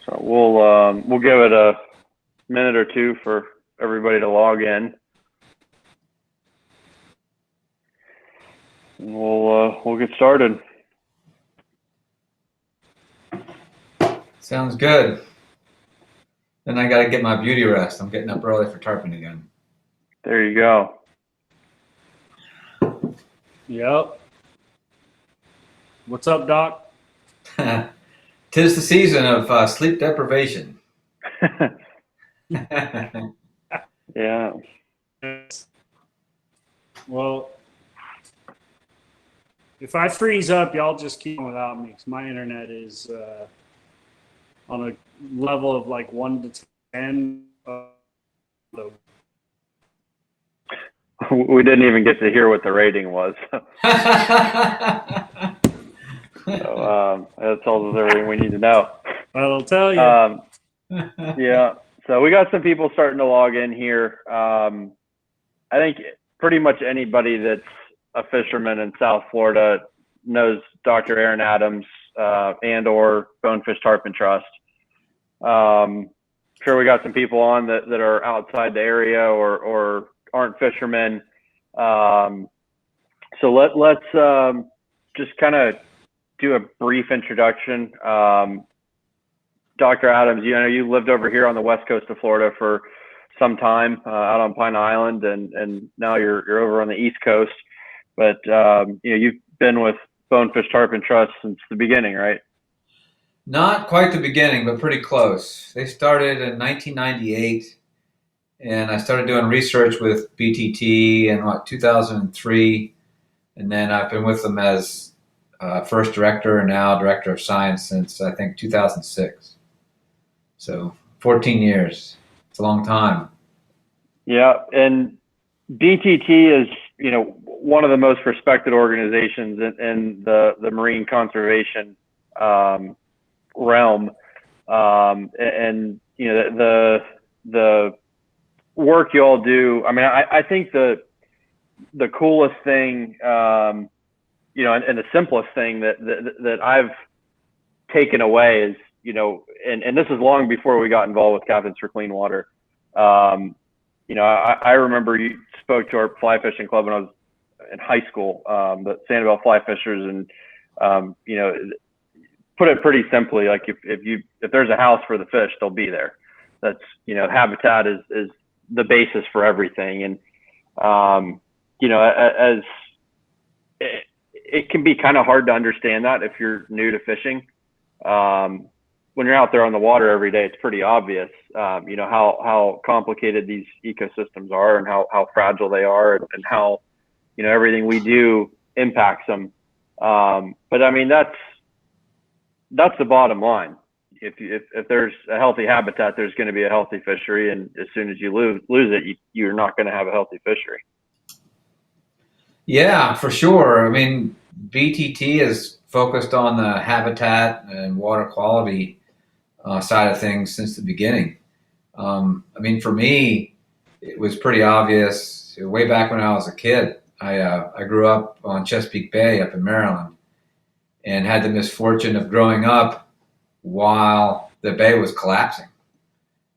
So we'll give it a minute or two for everybody to log in, and we'll get started. Sounds good. Then I got to get my beauty rest. I'm getting up early for tarpon again. There you go. Yep. What's up, Doc? 'Tis the season of sleep deprivation. Yeah. Well, if I freeze up, y'all just keep on without me, because my internet is on a level of like 1 to 10. We didn't even get to hear what the rating was. So that tells us everything we need to know. I'll tell you. Yeah. So we got some people starting to log in here. I think pretty much anybody that's a fisherman in South Florida knows Dr. Aaron Adams and or Bonefish Tarpon Trust. Sure, we got some people on that are outside the area or aren't fishermen. So let's just kind of do a brief introduction. Dr. Adams, you know, you lived over here on the west coast of Florida for some time, out on Pine Island, and now you're over on the East Coast. But you know, you've been with Bonefish Tarpon Trust since the beginning, right? Not quite the beginning, but pretty close. They started in 1998, and I started doing research with BTT in 2003, and then I've been with them as first director and now director of science since I think 2006. So 14 years. It's a long time. Yeah, and BTT is, you know, one of the most respected organizations in the marine conservation realm, and you know the work you all do. I mean, I think the coolest thing, you know, and the simplest thing that I've taken away is, you know, and this is long before we got involved with Captains for Clean Water. You know, I remember you spoke to our fly fishing club when I was in high school, the Sanibel Fly Fishers, and you know, put it pretty simply, like if there's a house for the fish, they'll be there. That's, you know, habitat is the basis for everything, and you know, as it can be kind of hard to understand that if you're new to fishing. When you're out there on the water every day, it's pretty obvious, you know, how complicated these ecosystems are and how fragile they are, and how, you know, everything we do impacts them. But I mean, that's the bottom line. If there's a healthy habitat, there's going to be a healthy fishery, and as soon as you lose it, you're not going to have a healthy fishery. Yeah, for sure. I mean, BTT is focused on the habitat and water quality side of things since the beginning. I mean, for me, it was pretty obvious way back when I was a kid. I grew up on Chesapeake Bay up in Maryland, and had the misfortune of growing up while the bay was collapsing.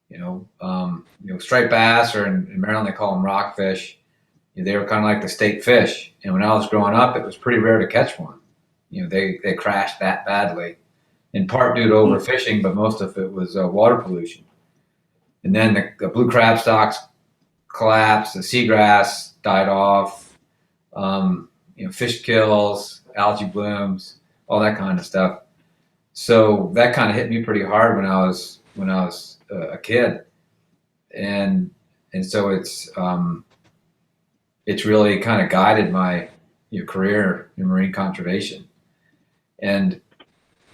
You know, striped bass, or in Maryland they call them rockfish. They were kind of like the state fish, and when I was growing up, it was pretty rare to catch one. You know, they crashed that badly, in part due to overfishing, but most of it was water pollution. And then the blue crab stocks collapsed, the seagrass died off, you know, fish kills, algae blooms, all that kind of stuff. So that kind of hit me pretty hard when I was a kid, and so it's really kind of guided my, you know, career in marine conservation. And,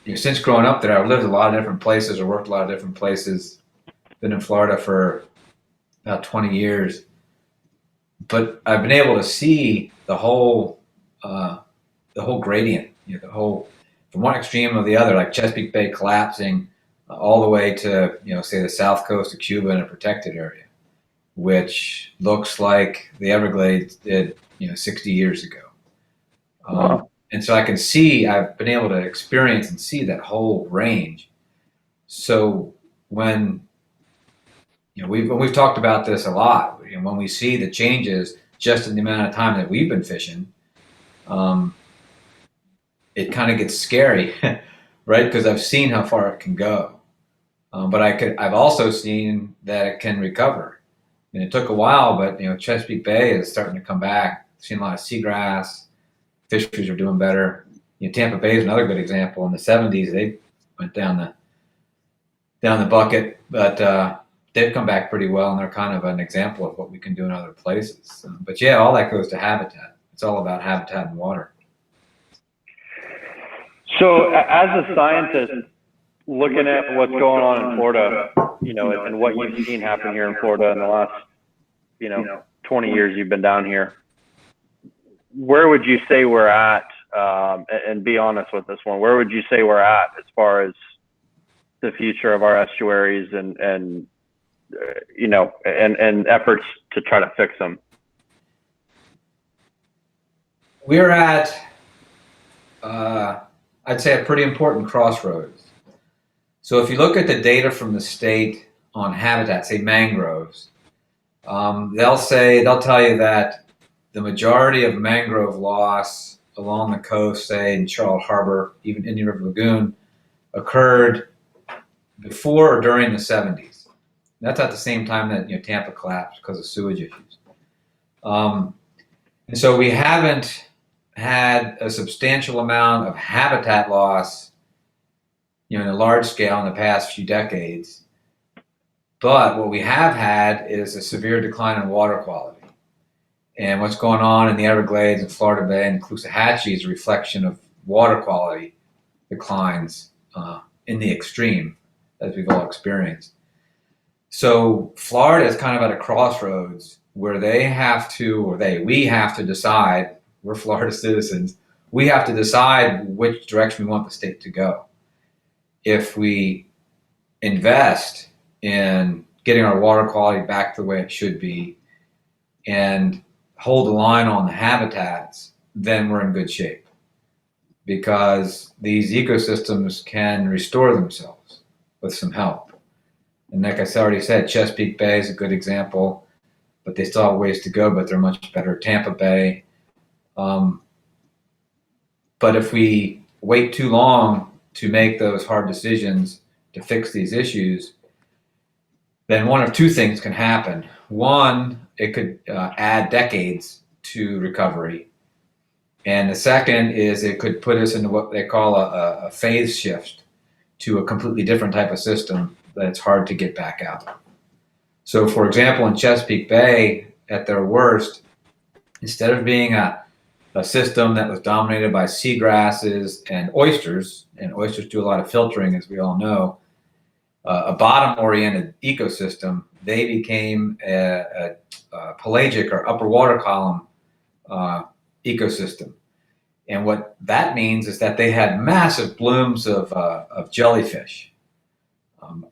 you know, since growing up there, I've lived a lot of different places or worked a lot of different places. Been in Florida for about 20 years, but I've been able to see the whole gradient, you know, from one extreme to the other, like Chesapeake Bay collapsing all the way to, you know, say the south coast of Cuba in a protected area, which looks like the Everglades did, you know, 60 years ago. Wow. And so I've been able to experience and see that whole range. So when we've talked about this a lot, when we see the changes just in the amount of time that we've been fishing, it kind of gets scary, right? Because I've seen how far it can go, but I've also seen that it can recover. And it took a while, but Chesapeake Bay is starting to come back. Seen a lot of seagrass. Fisheries are doing better. Tampa Bay is another good example. In the '70s, they went down the bucket, but they've come back pretty well, and they're kind of an example of what we can do in other places. But yeah, all that goes to habitat. It's all about habitat and water. So, as a scientist, looking at what's going on in Florida, and what you've seen happen here in Florida in the last, 20 years you've been down here, where would you say we're at? And be honest with this one. Where would you say we're at as far as the future of our estuaries and efforts to try to fix them? We're at, I'd say, a pretty important crossroads. So if you look at the data from the state on habitat, say mangroves, they'll tell you that the majority of mangrove loss along the coast, say in Charlotte Harbor, even Indian River Lagoon, occurred before or during the '70s. That's at the same time that Tampa collapsed because of sewage issues. And so we haven't had a substantial amount of habitat loss, in a large scale in the past few decades. But what we have had is a severe decline in water quality. And what's going on in the Everglades and Florida Bay and Caloosahatchee is a reflection of water quality declines in the extreme, as we've all experienced. So Florida is kind of at a crossroads where we have to decide, we're Florida citizens, we have to decide which direction we want the state to go. If we invest in getting our water quality back the way it should be and hold the line on the habitats, then we're in good shape, because these ecosystems can restore themselves with some help. And like I already said, Chesapeake Bay is a good example, but they still have ways to go, but they're much better. Tampa Bay. But if we wait too long to make those hard decisions to fix these issues, then one of two things can happen. One, it could add decades to recovery. And the second is it could put us into what they call a phase shift to a completely different type of system that's hard to get back out of. So, for example, in Chesapeake Bay, at their worst, instead of being a system that was dominated by seagrasses and oysters do a lot of filtering, as we all know, a bottom-oriented ecosystem, they became a pelagic or upper water column ecosystem. And what that means is that they had massive blooms of jellyfish,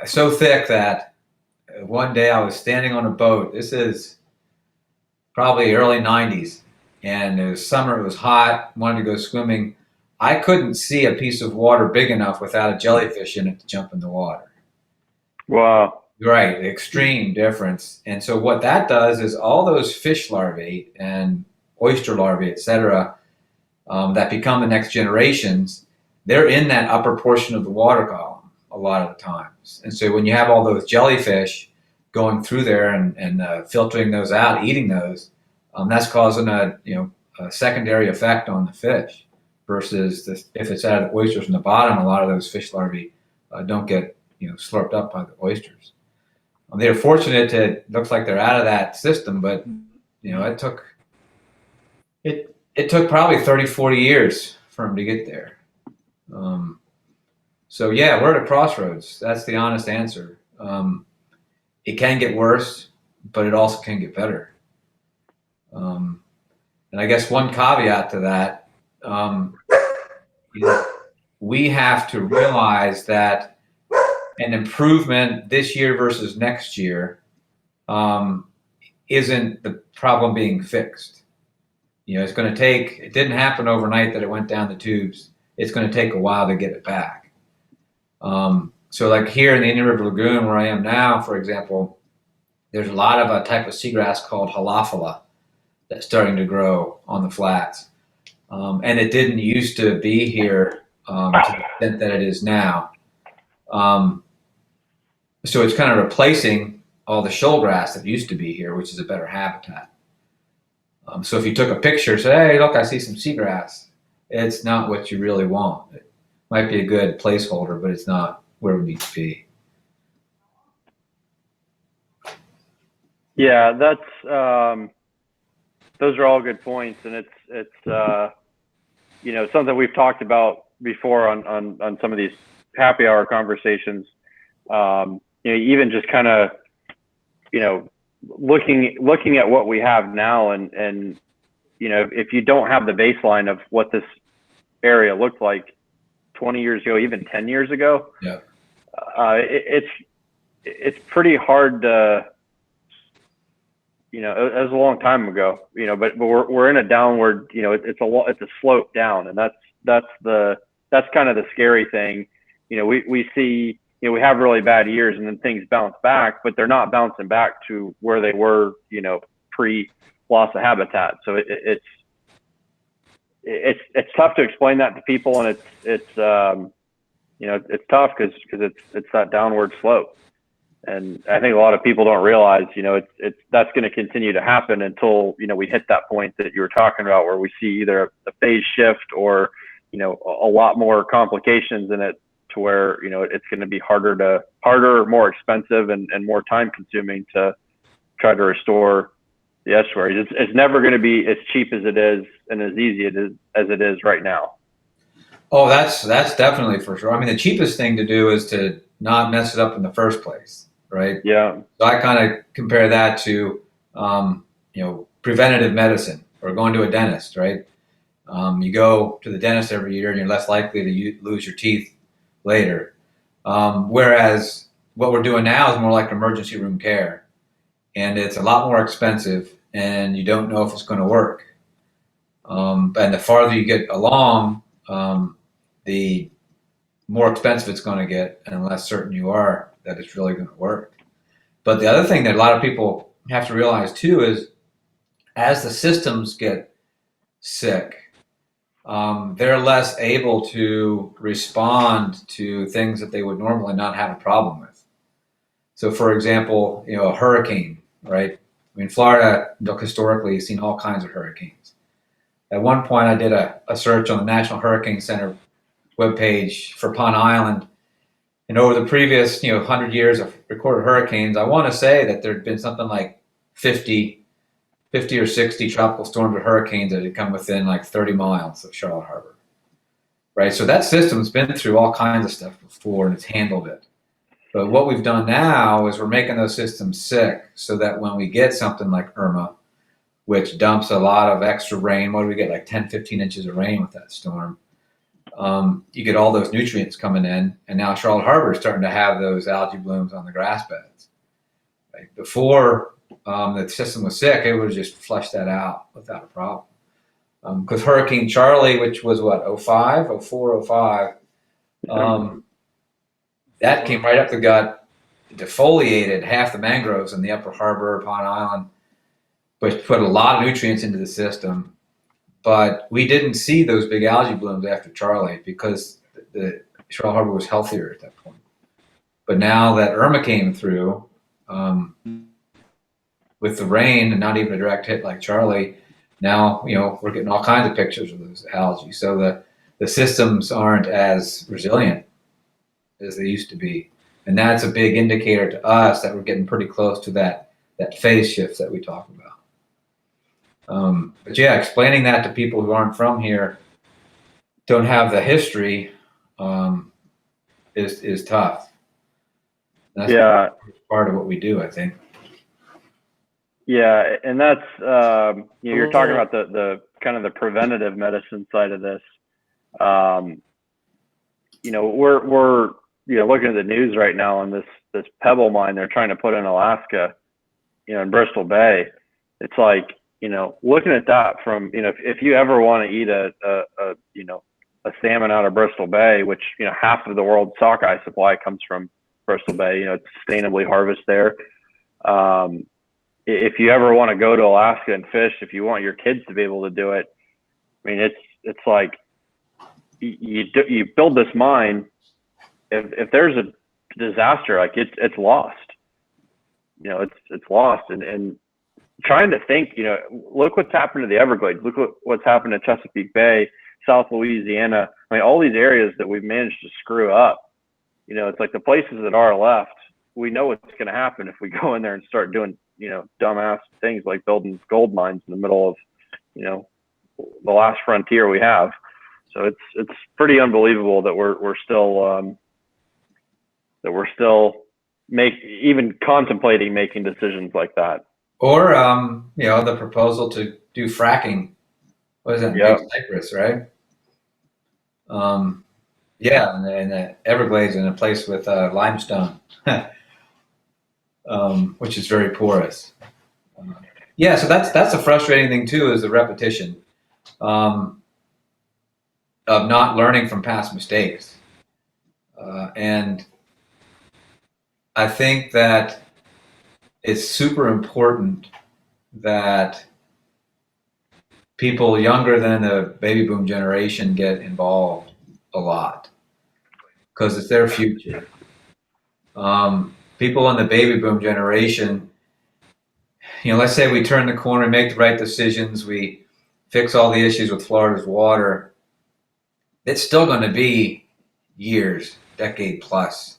so thick that one day I was standing on a boat. This is probably early '90s, and it was summer. It was hot. Wanted to go swimming. I couldn't see a piece of water big enough without a jellyfish in it to jump in the water. Wow. Right, extreme difference. And so what that does is all those fish larvae and oyster larvae, etc., that become the next generations, they're in that upper portion of the water column a lot of the times. And so when you have all those jellyfish going through there and filtering those out, eating those, that's causing a secondary effect on the fish. Versus if it's out of the oysters in the bottom, a lot of those fish larvae don't get slurped up by the oysters. They're fortunate to looks like they're out of that system, but it took probably 30, 40 years for them to get there. So yeah, we're at a crossroads. That's the honest answer. It can get worse, but it also can get better. And I guess one caveat to that, we have to realize that an improvement this year versus next year isn't the problem being fixed. It's going to take, it didn't happen overnight that it went down the tubes. It's going to take a while to get it back. So like here in the Indian River Lagoon where I am now, for example, there's a lot of a type of seagrass called halophila that's starting to grow on the flats. And it didn't used to be here to the extent that it is now. So it's kind of replacing all the shoal grass that used to be here, which is a better habitat. So if you took a picture, say, hey, look, I see some seagrass, it's not what you really want. It might be a good placeholder, but it's not where we need to be. Yeah, that's those are all good points, and it's something we've talked about before on some of these happy hour conversations. Even just kind of looking at what we have now, and if you don't have the baseline of what this area looked like 20 years ago, even 10 years ago, yeah, it's pretty hard to, it was a long time ago, but we're in a downward, it's a slope down, and that's kind of the scary thing. We see, we have really bad years and then things bounce back, but they're not bouncing back to where they were, pre loss of habitat. So it's tough to explain that to people, and it's tough because it's that downward slope. And I think a lot of people don't realize, that's going to continue to happen until, we hit that point that you were talking about, where we see either a phase shift or, a lot more complications in it, to where, it's going to be harder, more expensive, and more time consuming to try to restore the estuaries. It's never going to be as cheap as it is and as easy as it is right now. Oh, that's definitely for sure. I mean, the cheapest thing to do is to not mess it up in the first place, right? Yeah. So I kind of compare that to, preventative medicine or going to a dentist, right? You go to the dentist every year and you're less likely to lose your teeth later. Whereas what we're doing now is more like emergency room care, and it's a lot more expensive, and you don't know if it's going to work. And the farther you get along, the more expensive it's going to get, and the less certain you are that it's really going to work. But the other thing that a lot of people have to realize too is, as the systems get sick, they're less able to respond to things that they would normally not have a problem with. So, for example, a hurricane, right? I mean, Florida historically has seen all kinds of hurricanes. At one point, I did a search on the National Hurricane Center webpage for Pond Island, and over the previous 100 years of recorded hurricanes, I want to say that there'd been something like 50 or 60 tropical storms or hurricanes that had come within like 30 miles of Charlotte Harbor, right? So that system's been through all kinds of stuff before, and it's handled it. But what we've done now is we're making those systems sick, so that when we get something like Irma, which dumps a lot of extra rain, what do we get, like 10, 15 inches of rain with that storm? You get all those nutrients coming in, and now Charlotte Harbor is starting to have those algae blooms on the grass beds. Right? Before the system was sick, it would just flush that out without a problem. Because Hurricane Charlie, which was what, 05, 04, 05, that came right up the gut, defoliated half the mangroves in the upper harbor, Pond Island, which put a lot of nutrients into the system. But we didn't see those big algae blooms after Charlie because the Charlotte Harbor was healthier at that point. But now that Irma came through, with the rain and not even a direct hit like Charlie, now we're getting all kinds of pictures of those algae. So the systems aren't as resilient as they used to be, and that's a big indicator to us that we're getting pretty close to that phase shift that we talk about. But yeah, explaining that to people who aren't from here, don't have the history, is tough. That's part of what we do, I think. Yeah, and that's you're talking about the kind of the preventative medicine side of this. We're looking at the news right now on this Pebble Mine they're trying to put in Alaska, in Bristol Bay. It's like, looking at that from, if you ever want to eat a a salmon out of Bristol Bay, which, half of the world's sockeye supply comes from Bristol Bay. It's sustainably harvested there. If you ever want to go to Alaska and fish, if you want your kids to be able to do it, I mean, it's like you build this mine. If there's a disaster, like it's lost. It's lost. And trying to think, look what's happened to the Everglades. Look what's happened to Chesapeake Bay, South Louisiana. I mean, all these areas that we've managed to screw up. It's like the places that are left. We know what's going to happen if we go in there and start doing, dumbass things like building gold mines in the middle of, the last frontier we have. So it's pretty unbelievable that we're still even contemplating making decisions like that. Or the proposal to do fracking. What is that? Yeah. Big Cypress, right? Yeah, in the Everglades, in a place with limestone, which is very porous. Yeah, so that's a frustrating thing too, is the repetition of not learning from past mistakes. And I think that it's super important that people younger than the baby boom generation get involved a lot, because it's their future. People in the baby boom generation, let's say we turn the corner, make the right decisions, we fix all the issues with Florida's water, it's still going to be years, decade plus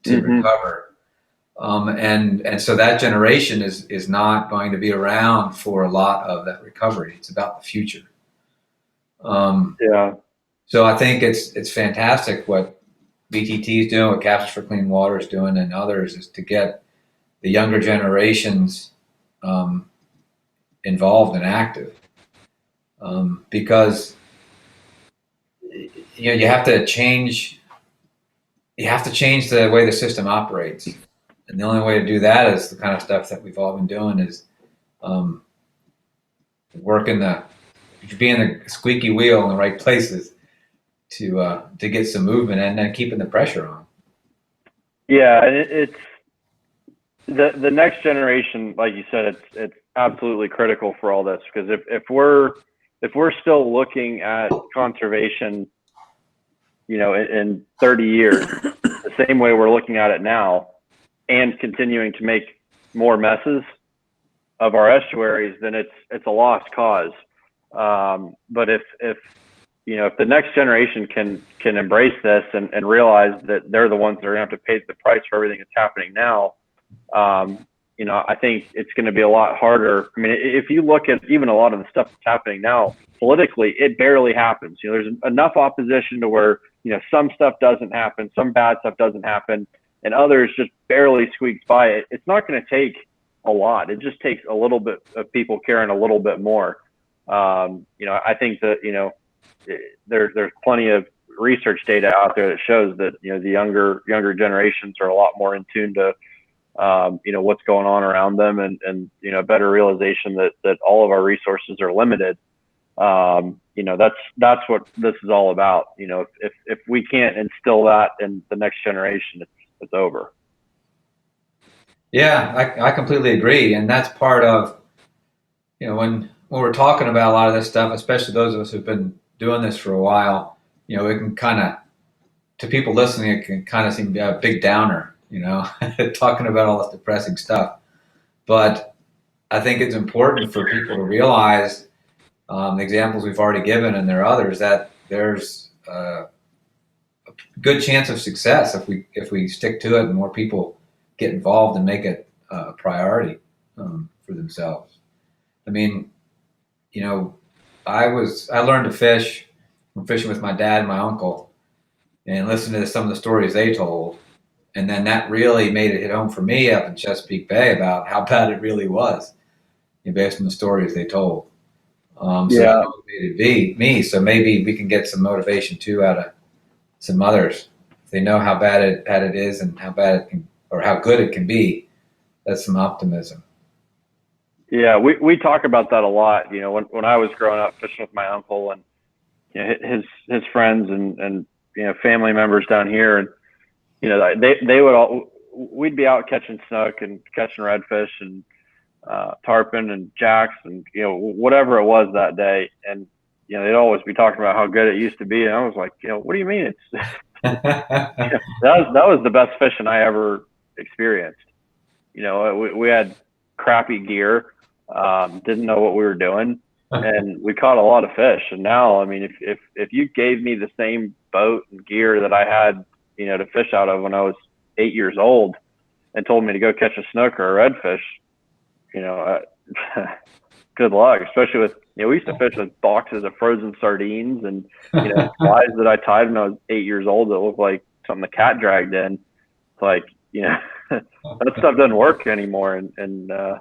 to recover. And so that generation is not going to be around for a lot of that recovery. It's about the future. So I think it's fantastic what BTT is doing, what Captains for Clean Water is doing, and others, is to get the younger generations involved and active, because you have to change the way the system operates, and the only way to do that is the kind of stuff that we've all been doing, is being the squeaky wheel in the right places to get some movement, and then keeping the pressure on. Yeah, and it's the next generation, like you said, it's absolutely critical for all this, because if we're still looking at conservation, in 30 years, the same way we're looking at it now, and continuing to make more messes of our estuaries, then it's a lost cause. But if the next generation can embrace this and realize that they're the ones that are going to have to pay the price for everything that's happening now, I think it's going to be a lot harder. I mean, if you look at even a lot of the stuff that's happening now, politically, it barely happens. There's enough opposition to where, some stuff doesn't happen, some bad stuff doesn't happen, and others just barely squeaks by it. It's not going to take a lot. It just takes a little bit of people caring a little bit more. I think that, there's plenty of research data out there that shows that, the younger generations are a lot more in tune to, what's going on around them, and better realization that all of our resources are limited. That's what this is all about. If we can't instill that in the next generation, it's over. Yeah, I completely agree. And that's part of, when we're talking about a lot of this stuff, especially those of us who've been doing this for a while, it can kind of, to people listening, it can kind of seem to be a big downer, talking about all this depressing stuff. But I think it's important for people to realize, the examples we've already given, and there are others, that there's a good chance of success if we stick to it and more people get involved and make it a priority for themselves. I mean, I learned to fish from fishing with my dad and my uncle, and listening to some of the stories they told, and then that really made it hit home for me up in Chesapeake Bay about how bad it really was, based on the stories they told. So that motivated me. So maybe we can get some motivation too out of some others. If they know how bad it is and how bad it can, or how good it can be, that's some optimism. Yeah, we talk about that a lot. When I was growing up fishing with my uncle, and his friends and family members down here, and they would all, we'd be out catching snook and catching redfish and tarpon and jacks and whatever it was that day, and they'd always be talking about how good it used to be, and I was like, what do you mean it's that was the best fishing I ever experienced. We had crappy gear, didn't know what we were doing, and we caught a lot of fish. And now, I mean, if you gave me the same boat and gear that I had, to fish out of when I was 8 years old, and told me to go catch a snook or a redfish, good luck. Especially with, we used to fish with boxes of frozen sardines and flies that I tied when I was 8 years old that looked like something the cat dragged in. It's like, that stuff doesn't work anymore, and those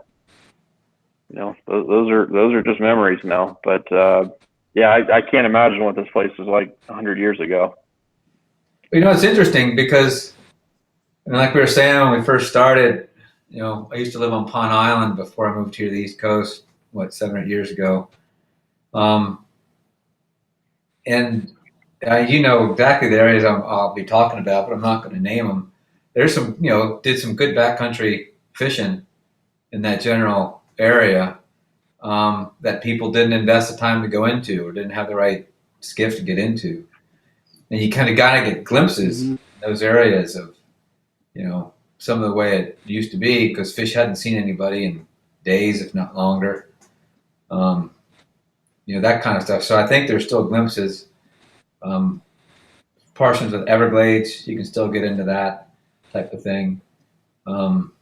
are just memories now. But I can't imagine what this place was like 100 years ago. It's interesting because, like we were saying when we first started, I used to live on Pond Island before I moved here to the East Coast, 7 or 8 years ago, and exactly the areas I'll be talking about, but I'm not going to name them. There's some, did some good backcountry fishing in that general area that people didn't invest the time to go into or didn't have the right skiff to get into. And you kind of got to get glimpses in those areas of, some of the way it used to be, because fish hadn't seen anybody in days, if not longer. That kind of stuff. So I think there's still glimpses. Portions of Everglades, you can still get into that type of thing. You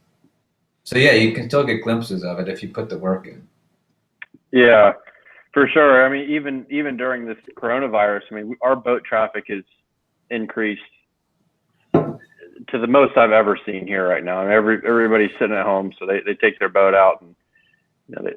can still get glimpses of it if you put the work in. Yeah, for sure. I mean, even during this coronavirus, our boat traffic is increased to the most I've ever seen here right now. And everybody's sitting at home, so they take their boat out and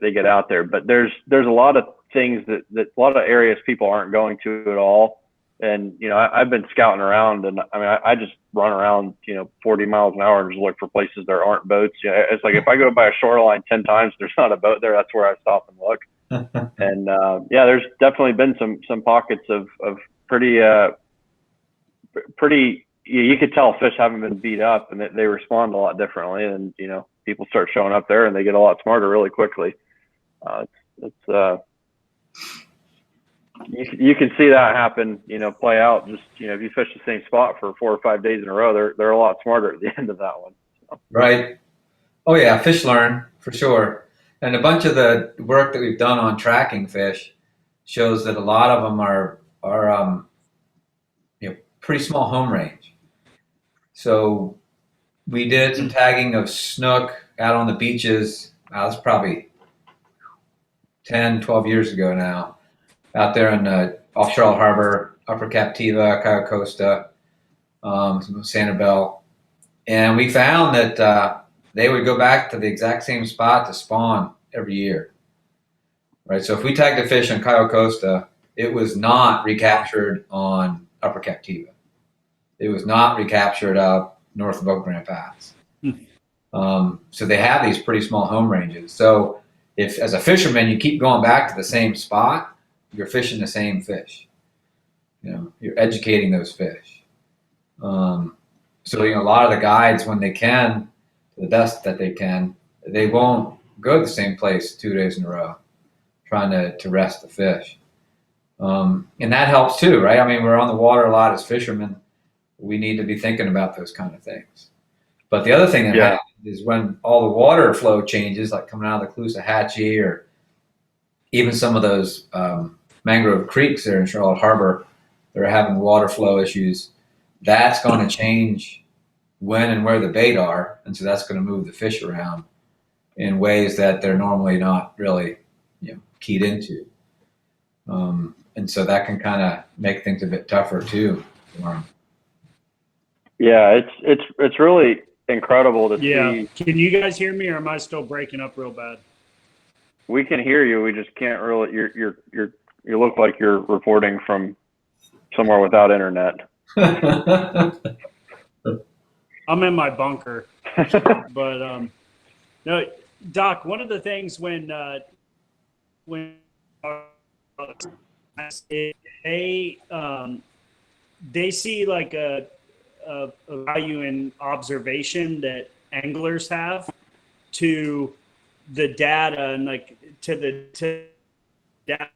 they get out there. But there's a lot of things that a lot of areas people aren't going to at all. And I've been scouting around, and I just run around 40 miles an hour and just look for places there aren't boats. It's like if I go by a shoreline 10 times, there's not a boat there. That's where I stop and look. And there's definitely been some pockets of pretty. You could tell fish haven't been beat up, and they respond a lot differently. And people start showing up there, and they get a lot smarter really quickly. You can see that happen, play out. Just if you fish the same spot for 4 or 5 days in a row, they're a lot smarter at the end of that one. So. Right. Oh yeah, fish learn for sure. And a bunch of the work that we've done on tracking fish shows that a lot of them are pretty small home range. So we did some tagging of snook out on the beaches. That's probably 10, 12 years ago now. Out there in off Charlotte Harbor, Upper Captiva, Cayo Costa, Sanibel. And we found that they would go back to the exact same spot to spawn every year. Right. So if we tagged a fish on Cayo Costa, it was not recaptured on Upper Captiva. It was not recaptured up north of Oak Grant Pass. So they have these pretty small home ranges. So if, as a fisherman, you keep going back to the same spot, you're fishing the same fish. You're educating those fish. So a lot of the guides, when they can, to the best that they can, they won't go to the same place 2 days in a row, trying to rest the fish. And that helps too, right? We're on the water a lot as fishermen. We need to be thinking about those kind of things. But the other thing that happens is when all the water flow changes, like coming out of the Caloosahatchee or even some of those mangrove creeks there in Charlotte Harbor that are having water flow issues, that's going to change when and where the bait are. And so that's going to move the fish around in ways that they're normally not really keyed into. And so that can kind of make things a bit tougher too for them. Yeah, it's really incredible to see. Can you guys hear me, or am I still breaking up real bad? We can hear you. We just can't really. You look like you're reporting from somewhere without internet. I'm in my bunker, but no, Doc. One of the things when they see like a value in observation that anglers have to the data and like to the data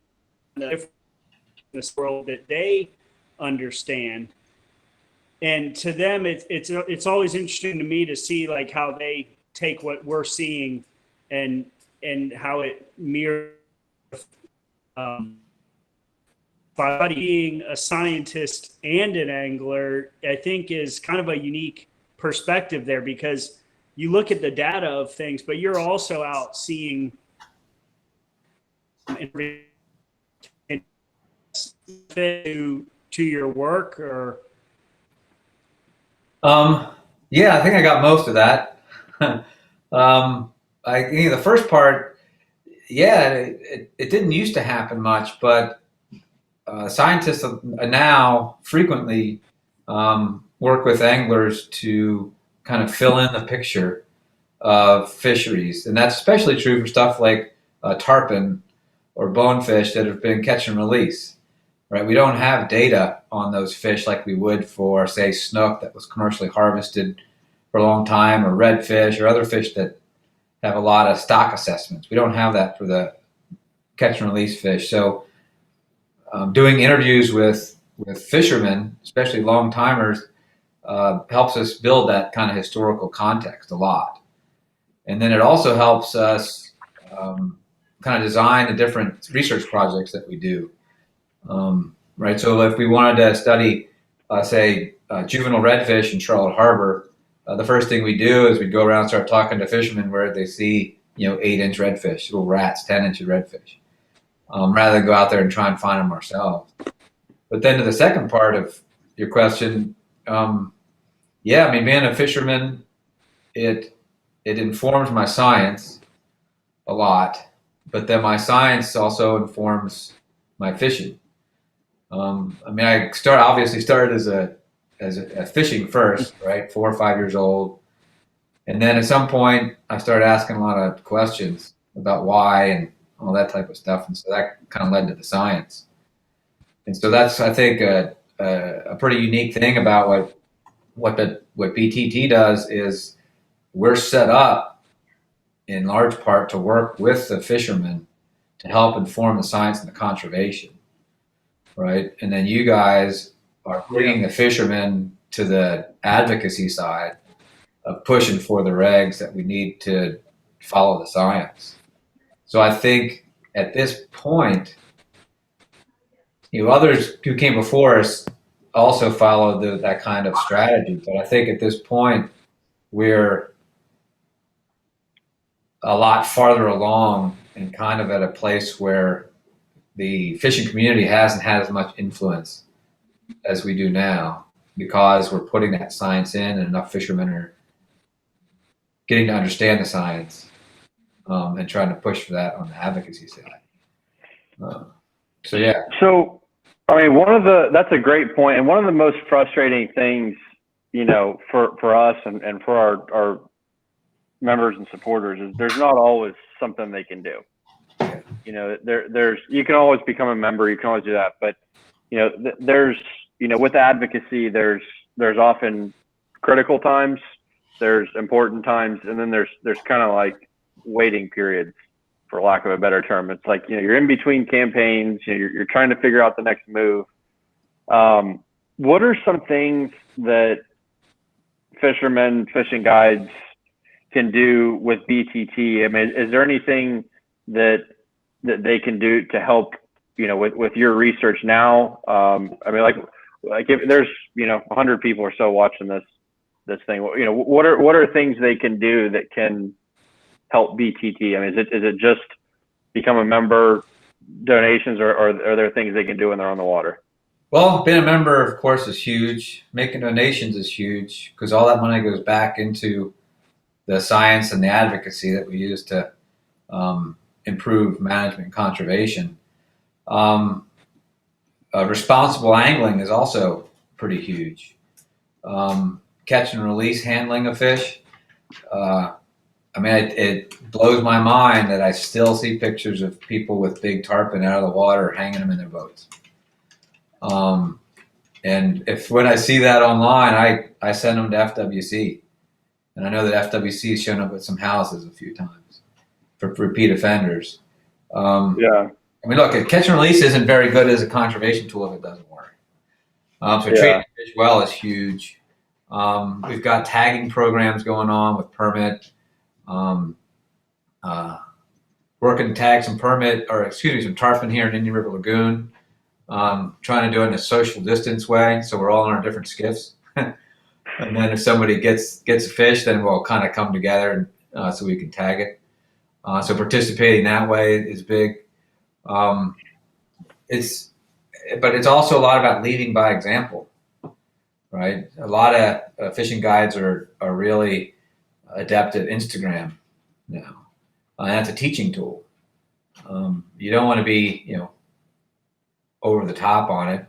in this world that they understand. And to them, it's always interesting to me to see like how they take what we're seeing and how it mirrors. By being a scientist and an angler, I think is kind of a unique perspective there, because you look at the data of things, but you're also out seeing to your work. Or yeah, I think I got most of that. I think the first part, yeah, it didn't used to happen much, but scientists now frequently work with anglers to kind of fill in the picture of fisheries, and that's especially true for stuff like tarpon or bonefish that have been catch and release. Right, we don't have data on those fish like we would for, say, snook that was commercially harvested for a long time, or redfish, or other fish that have a lot of stock assessments. We don't have that for the catch and release fish. So, doing interviews with fishermen, especially long timers, helps us build that kind of historical context a lot. And then it also helps us kind of design the different research projects that we do. Right, so if we wanted to study, say, juvenile redfish in Charlotte Harbor, the first thing we do is we go around and start talking to fishermen where they see, 8-inch redfish, little rats, 10-inch redfish, rather than go out there and try and find them ourselves. But then to the second part of your question, yeah, I mean, being a fisherman, it informs my science a lot, but then my science also informs my fishing. I mean, I obviously started as a fishing first, right? 4 or 5 years old, and then at some point I started asking a lot of questions about why and all that type of stuff, and so that kind of led to the science. And so that's, I think, a pretty unique thing about what BTT does is we're set up in large part to work with the fishermen to help inform the science and the conservation. Right, and then you guys are bringing the fishermen to the advocacy side of pushing for the regs that we need to follow the science. So I think at this point, others who came before us also followed that kind of strategy. But I think at this point, we're a lot farther along and kind of at a place where the fishing community hasn't had as much influence as we do now, because we're putting that science in and enough fishermen are getting to understand the science, and trying to push for that on the advocacy side. So yeah. So, I mean, that's a great point. And one of the most frustrating things, for us and for our members and supporters is there's not always something they can do. There's you can always become a member, you can always do that, but there's with advocacy, there's often critical times, there's important times, and then there's kind of like waiting periods, for lack of a better term. It's like you're in between campaigns, you're trying to figure out the next move. What are some things that fishermen, fishing guides can do with BTT? I mean, is there anything that they can do to help, with your research now? I mean, like if there's 100 people or so watching this thing, what are things they can do that can help BTT? I mean, is it just become a member, donations, or are there things they can do when they're on the water? Well, being a member, of course, is huge. Making donations is huge, because all that money goes back into the science and the advocacy that we use to improve management and conservation. Responsible angling is also pretty huge. Catch and release handling of fish. I mean, it blows my mind that I still see pictures of people with big tarpon out of the water hanging them in their boats. And when I see that online, I send them to FWC. And I know that FWC has shown up at some houses a few times for repeat offenders. Yeah. I mean, look, catch and release isn't very good as a conservation tool if it doesn't work. So treating fish well is huge. We've got tagging programs going on with permit. Working to tag some some tarpon here in Indian River Lagoon. Trying to do it in a social distance way, so we're all on our different skiffs. And then if somebody gets a fish, then we'll kind of come together so we can tag it. So participating that way is big. But it's also a lot about leading by example, right? A lot of fishing guides are really adept at Instagram now. And that's a teaching tool. You don't want to be, over the top on it,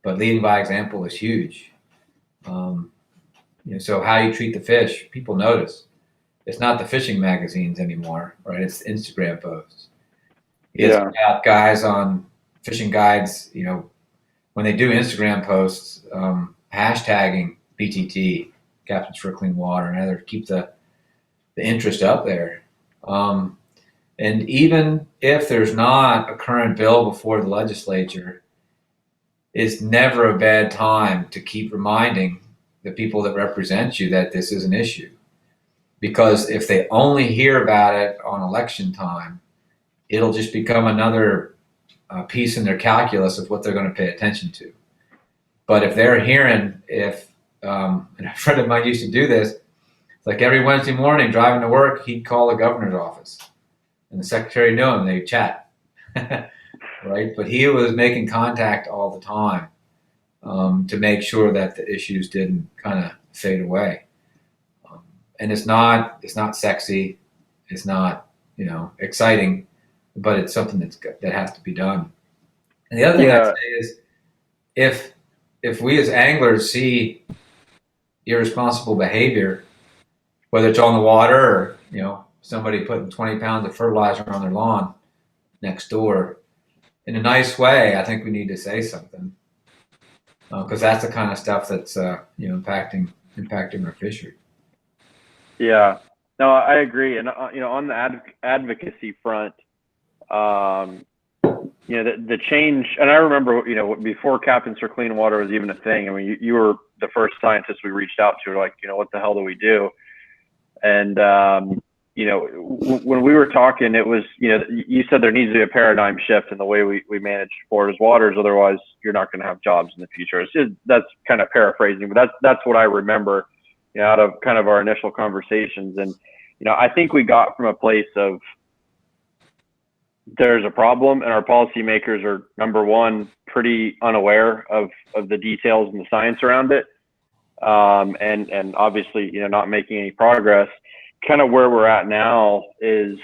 but leading by example is huge. So how you treat the fish, people notice. It's not the fishing magazines anymore, right? It's the Instagram posts. It's got guys on fishing guides, when they do Instagram posts, hashtagging BTT, Captains for Clean Water, and other keep the interest up there. And even if there's not a current bill before the legislature, it's never a bad time to keep reminding the people that represent you that this is an issue. Because if they only hear about it on election time, it'll just become another piece in their calculus of what they're going to pay attention to. But if they're hearing, and a friend of mine used to do this, it's like every Wednesday morning driving to work, he'd call the governor's office. And the secretary knew him, they'd chat. Right? But he was making contact all the time to make sure that the issues didn't kind of fade away. And it's not sexy, it's not exciting, but it's something that has to be done. And the other thing I'd say is, if we as anglers see irresponsible behavior, whether it's on the water or somebody putting 20 pounds of fertilizer on their lawn next door, in a nice way, I think we need to say something, because that's the kind of stuff that's impacting our fishery. Yeah, no, I agree. And on the advocacy front, the change. And I remember, before Captains for Clean Water was even a thing. I mean, you were the first scientist we reached out to. Like, what the hell do we do? And when we were talking, it was, you said there needs to be a paradigm shift in the way we manage Florida's waters. Otherwise, you're not going to have jobs in the future. That's kind of paraphrasing, but that's what I remember, out of kind of our initial conversations. And, I think we got from a place of there's a problem and our policymakers are, number one, pretty unaware of the details and the science around it. And obviously, not making any progress. Kind of where we're at now is,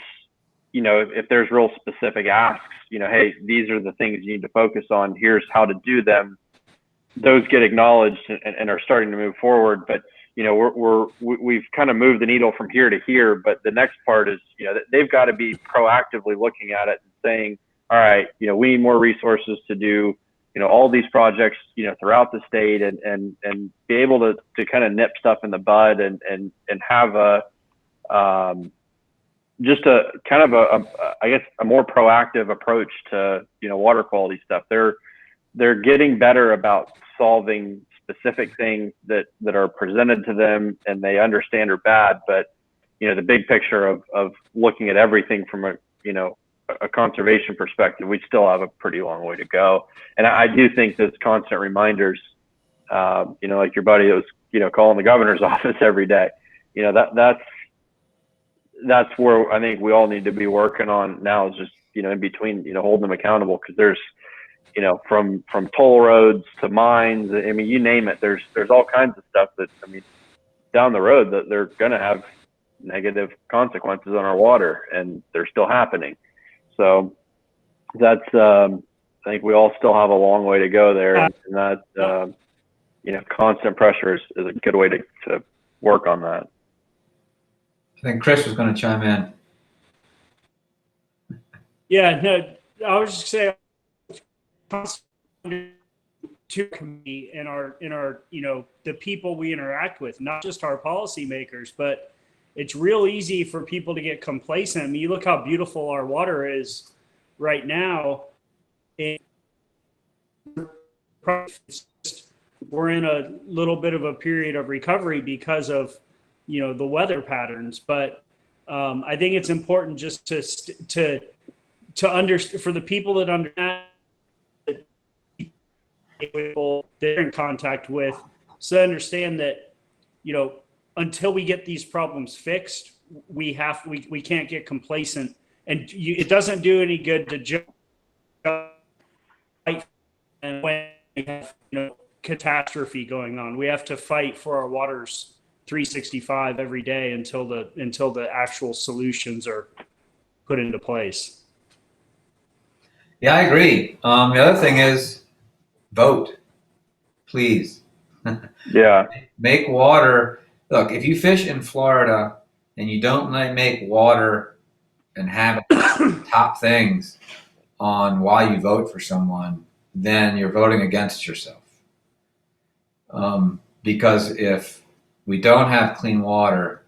if there's real specific asks, hey, these are the things you need to focus on. Here's how to do them. Those get acknowledged and are starting to move forward. But, we've kind of moved the needle from here to here. But the next part is, they've got to be proactively looking at it and saying, all right, we need more resources to do, all these projects, throughout the state and be able to kind of nip stuff in the bud and have just a kind of I guess a more proactive approach to, water quality stuff. They're getting better about solving specific things that are presented to them and they understand are bad. But, the big picture of looking at everything from a conservation perspective, we still have a pretty long way to go. And I do think those constant reminders, like your buddy that was, calling the governor's office every day, that's where I think we all need to be working on now, is just, in between, holding them accountable. Cause there's, from toll roads to mines, I mean, you name it, there's all kinds of stuff that, down the road that they're going to have negative consequences on our water, and they're still happening. So that's, I think we all still have a long way to go there. And that, constant pressure is a good way to work on that. I think Chris was going to chime in. Yeah, no, I was just saying to committee and our the people we interact with, not just our policymakers, but it's real easy for people to get complacent. I mean, you look how beautiful our water is right now. We're in a little bit of a period of recovery because of the weather patterns, but I think it's important just to understand, for the people that understand they're in contact with, so understand that until we get these problems fixed, we can't get complacent, and it doesn't do any good to just fight. And when we have catastrophe going on, we have to fight for our waters 365 every day until the actual solutions are put into place. Yeah, I agree. The other thing is vote, please. Yeah. Make water. Look, if you fish in Florida and you don't make water and have top things on why you vote for someone, then you're voting against yourself. Because if we don't have clean water,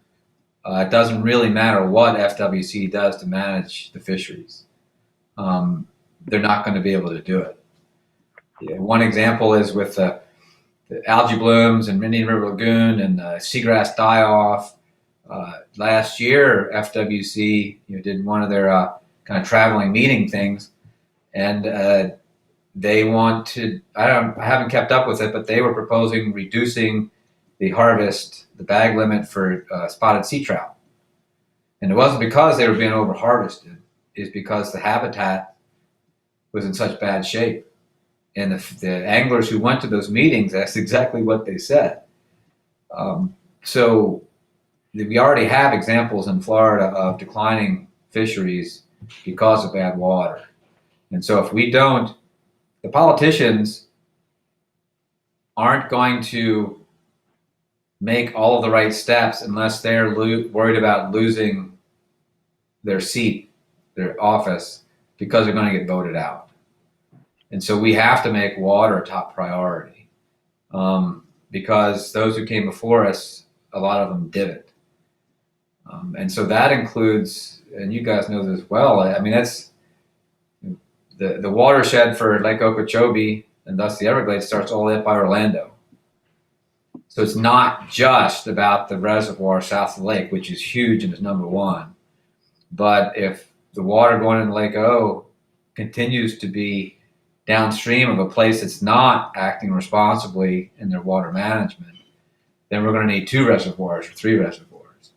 it doesn't really matter what FWC does to manage the fisheries. They're not going to be able to do it. Yeah, one example is with the algae blooms in Indian River Lagoon and the seagrass die-off. Last year, FWC did one of their kind of traveling meeting things, and they wanted, I haven't kept up with it, but they were proposing reducing the harvest, the bag limit for spotted sea trout. And it wasn't because they were being over harvested, it's because the habitat was in such bad shape. And the anglers who went to those meetings, that's exactly what they said. So we already have examples in Florida of declining fisheries because of bad water. And so if we don't, the politicians aren't going to make all of the right steps unless they're worried about losing their seat, their office, because they're going to get voted out. And so we have to make water a top priority, because those who came before us, a lot of them didn't. And so that includes, and you guys know this well, I mean, that's the watershed for Lake Okeechobee and thus the Everglades starts all the way up by Orlando. So it's not just about the reservoir south of the lake, which is huge and is number one. But if the water going into Lake O continues to be downstream of a place that's not acting responsibly in their water management, then we're going to need 2 reservoirs or 3 reservoirs.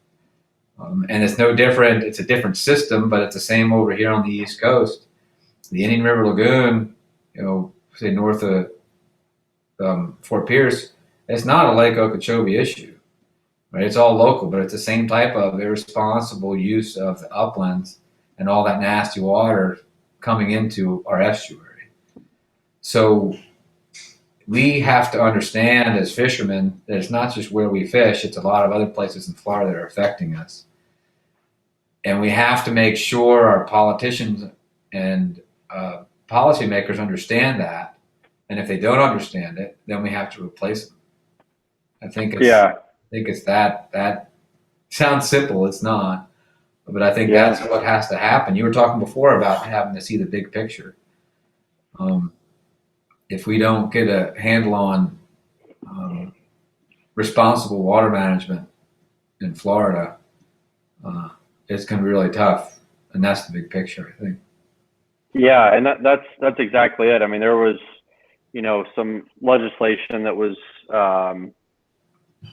And it's no different. It's a different system, but it's the same over here on the East Coast. The Indian River Lagoon, say north of Fort Pierce, it's not a Lake Okeechobee issue, right? It's all local, but it's the same type of irresponsible use of the uplands and all that nasty water coming into our estuary. So we have to understand as fishermen that it's not just where we fish, it's a lot of other places in Florida that are affecting us. And we have to make sure our politicians and policymakers understand that. And if they don't understand it, then we have to replace them. I think it's that sounds simple. It's not, but I think that's what has to happen. You were talking before about having to see the big picture. If we don't get a handle on responsible water management in Florida, it's going to be really tough. And that's the big picture, I think. Yeah, and that's exactly it. I mean, there was, some legislation that was,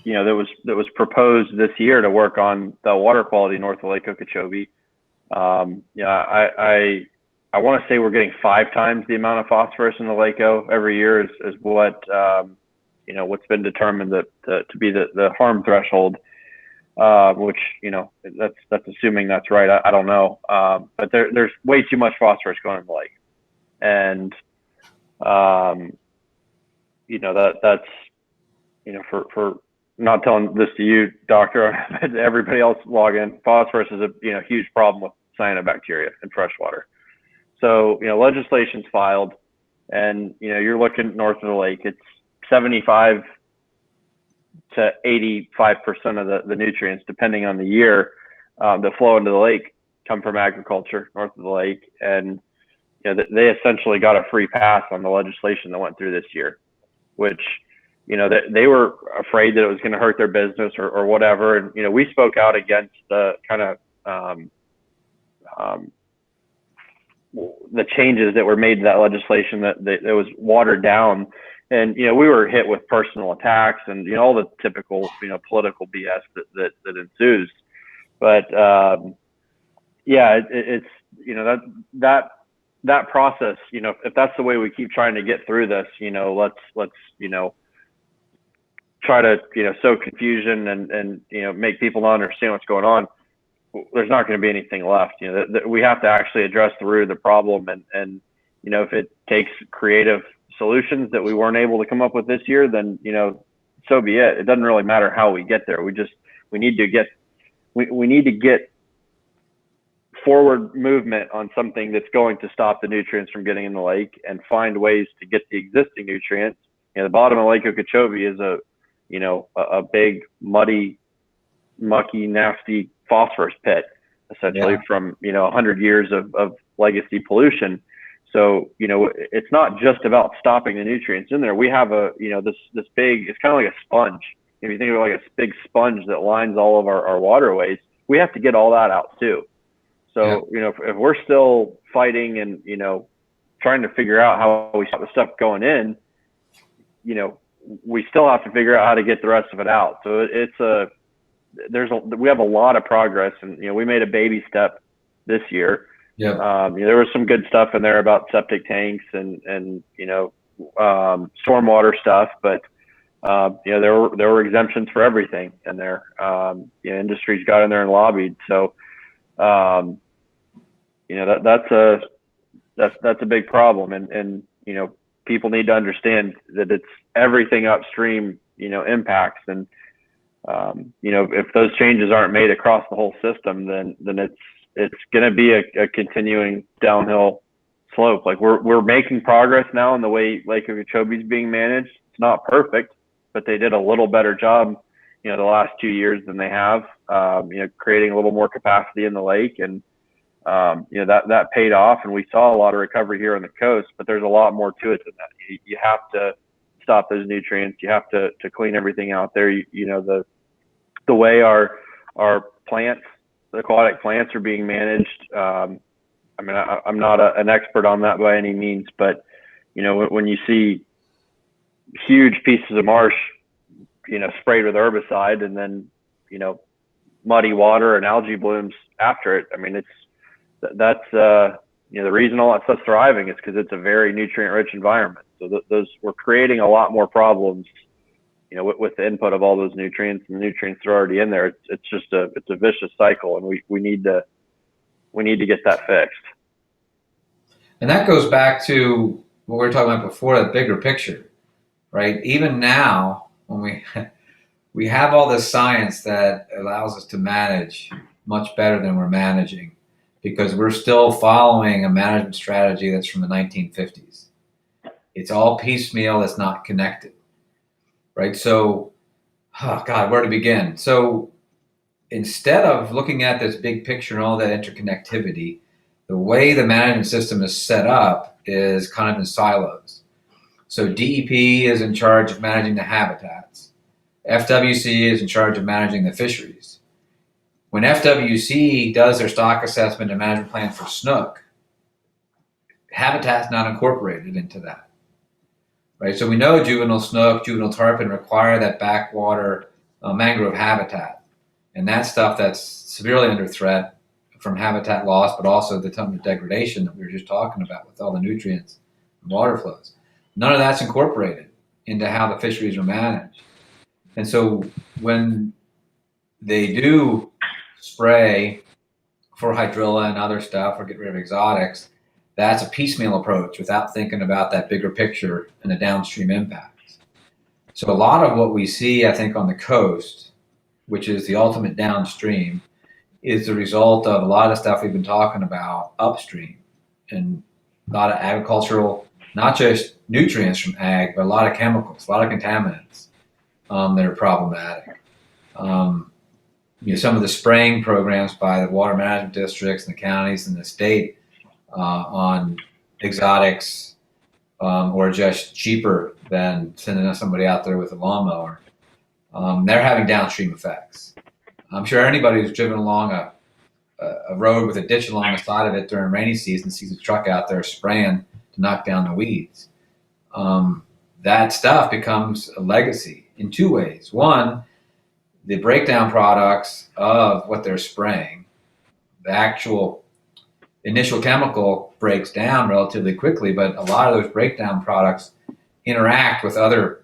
that was proposed this year to work on the water quality north of Lake Okeechobee. I want to say we're getting 5 times the amount of phosphorus in the Lake O every year is what what's been determined to be the harm threshold, which that's assuming that's right. I don't know, but there's way too much phosphorus going in the lake, and that's for not telling this to you, doctor, but everybody else log in. Phosphorus is a huge problem with cyanobacteria in freshwater. So legislation's filed, and you're looking north of the lake. It's 75 to 85% of the nutrients, depending on the year, that flow into the lake come from agriculture north of the lake, and they essentially got a free pass on the legislation that went through this year, which they were afraid that it was going to hurt their business or whatever. And we spoke out against the kind of the changes that were made to that legislation that was watered down. And we were hit with personal attacks and all the typical political BS that ensues. But it's that process. If that's the way we keep trying to get through this, let's try to sow confusion and make people not understand what's going on. There's not going to be anything left. We have to actually address the root of the problem, and if it takes creative solutions that we weren't able to come up with this year, then so be it. It doesn't really matter how we get there. We need to get forward movement on something that's going to stop the nutrients from getting in the lake and find ways to get the existing nutrients. The bottom of Lake Okeechobee is a big, muddy, mucky, nasty phosphorus pit, essentially, from 100 years of legacy pollution. So it's not just about stopping the nutrients in there. We have this big, it's kind of like a sponge. If you think of it like a big sponge that lines all of our waterways, we have to get all that out too. So if we're still fighting and trying to figure out how we stop the stuff going in, we still have to figure out how to get the rest of it out. So we have a lot of progress, and we made a baby step this year. There was some good stuff in there about septic tanks and stormwater stuff, but there were exemptions for everything in there. Industries got in there and lobbied. So that's a big problem, and people need to understand that it's everything upstream impacts, and if those changes aren't made across the whole system, then it's going to be a continuing downhill slope. Like we're making progress now in the way Lake Okeechobee is being managed. It's not perfect, but they did a little better job the last 2 years than they have, creating a little more capacity in the lake, and that paid off, and we saw a lot of recovery here on the coast, but there's a lot more to it than that. You have to stop those nutrients. You have to clean everything out there. The way our plants, the aquatic plants, are being managed. I'm not an expert on that by any means, but when you see huge pieces of marsh, sprayed with herbicide, and then muddy water and algae blooms after it, that's the reason all that stuff's thriving is because it's a very nutrient-rich environment. So we're creating a lot more problems, with the input of all those nutrients, and the nutrients are already in there. It's a vicious cycle, and we need to get that fixed. And that goes back to what we were talking about before, that bigger picture, right? Even now, when we have all this science that allows us to manage much better than we're managing, because we're still following a management strategy that's from the 1950s. It's all piecemeal. It's not connected, right? So, where to begin? So instead of looking at this big picture and all that interconnectivity, the way the management system is set up is kind of in silos. So DEP is in charge of managing the habitats. FWC is in charge of managing the fisheries. When FWC does their stock assessment and management plan for snook, habitat's not incorporated into that, right? So we know juvenile snook, juvenile tarpon require that backwater mangrove habitat, and that's stuff that's severely under threat from habitat loss, but also the ton of degradation that we were just talking about with all the nutrients and water flows. None of that's incorporated into how the fisheries are managed. And so when they do spray for hydrilla and other stuff or get rid of exotics, that's a piecemeal approach without thinking about that bigger picture and the downstream impacts. So a lot of what we see, I think, on the coast, which is the ultimate downstream, is the result of a lot of stuff we've been talking about upstream, and a lot of agricultural, not just nutrients from ag, but a lot of chemicals, a lot of contaminants that are problematic. Some of the spraying programs by the water management districts and the counties and the state on exotics, or just cheaper than sending somebody out there with a lawnmower, they're having downstream effects. I'm sure anybody who's driven along a road with a ditch along the side of it during rainy season sees a truck out there spraying to knock down the weeds. That stuff becomes a legacy in two ways. One, the breakdown products of what they're spraying, the actual initial chemical breaks down relatively quickly, but a lot of those breakdown products interact with other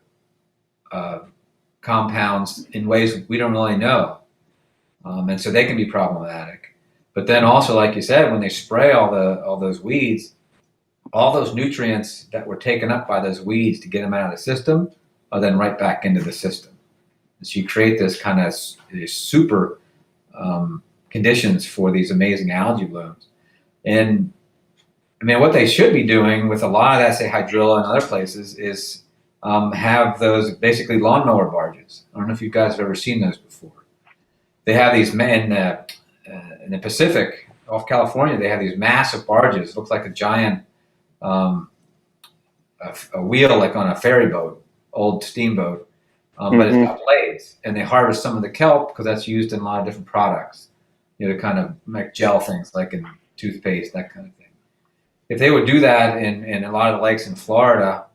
compounds in ways we don't really know. And so they can be problematic. But then also, like you said, when they spray all those weeds, all those nutrients that were taken up by those weeds to get them out of the system are then right back into the system. And so you create this kind of super conditions for these amazing algae blooms. And I mean, what they should be doing with a lot of that, say hydrilla and other places, is have those basically lawnmower barges. I don't know if you guys have ever seen those before. They have these in the Pacific, off California. They have these massive barges. It looks like a giant a wheel, like on a ferry boat, old steamboat, but it's got blades, and they harvest some of the kelp because that's used in a lot of different products. To kind of make gel things, like in toothpaste, that kind of thing. If they would do that in a lot of the lakes in Florida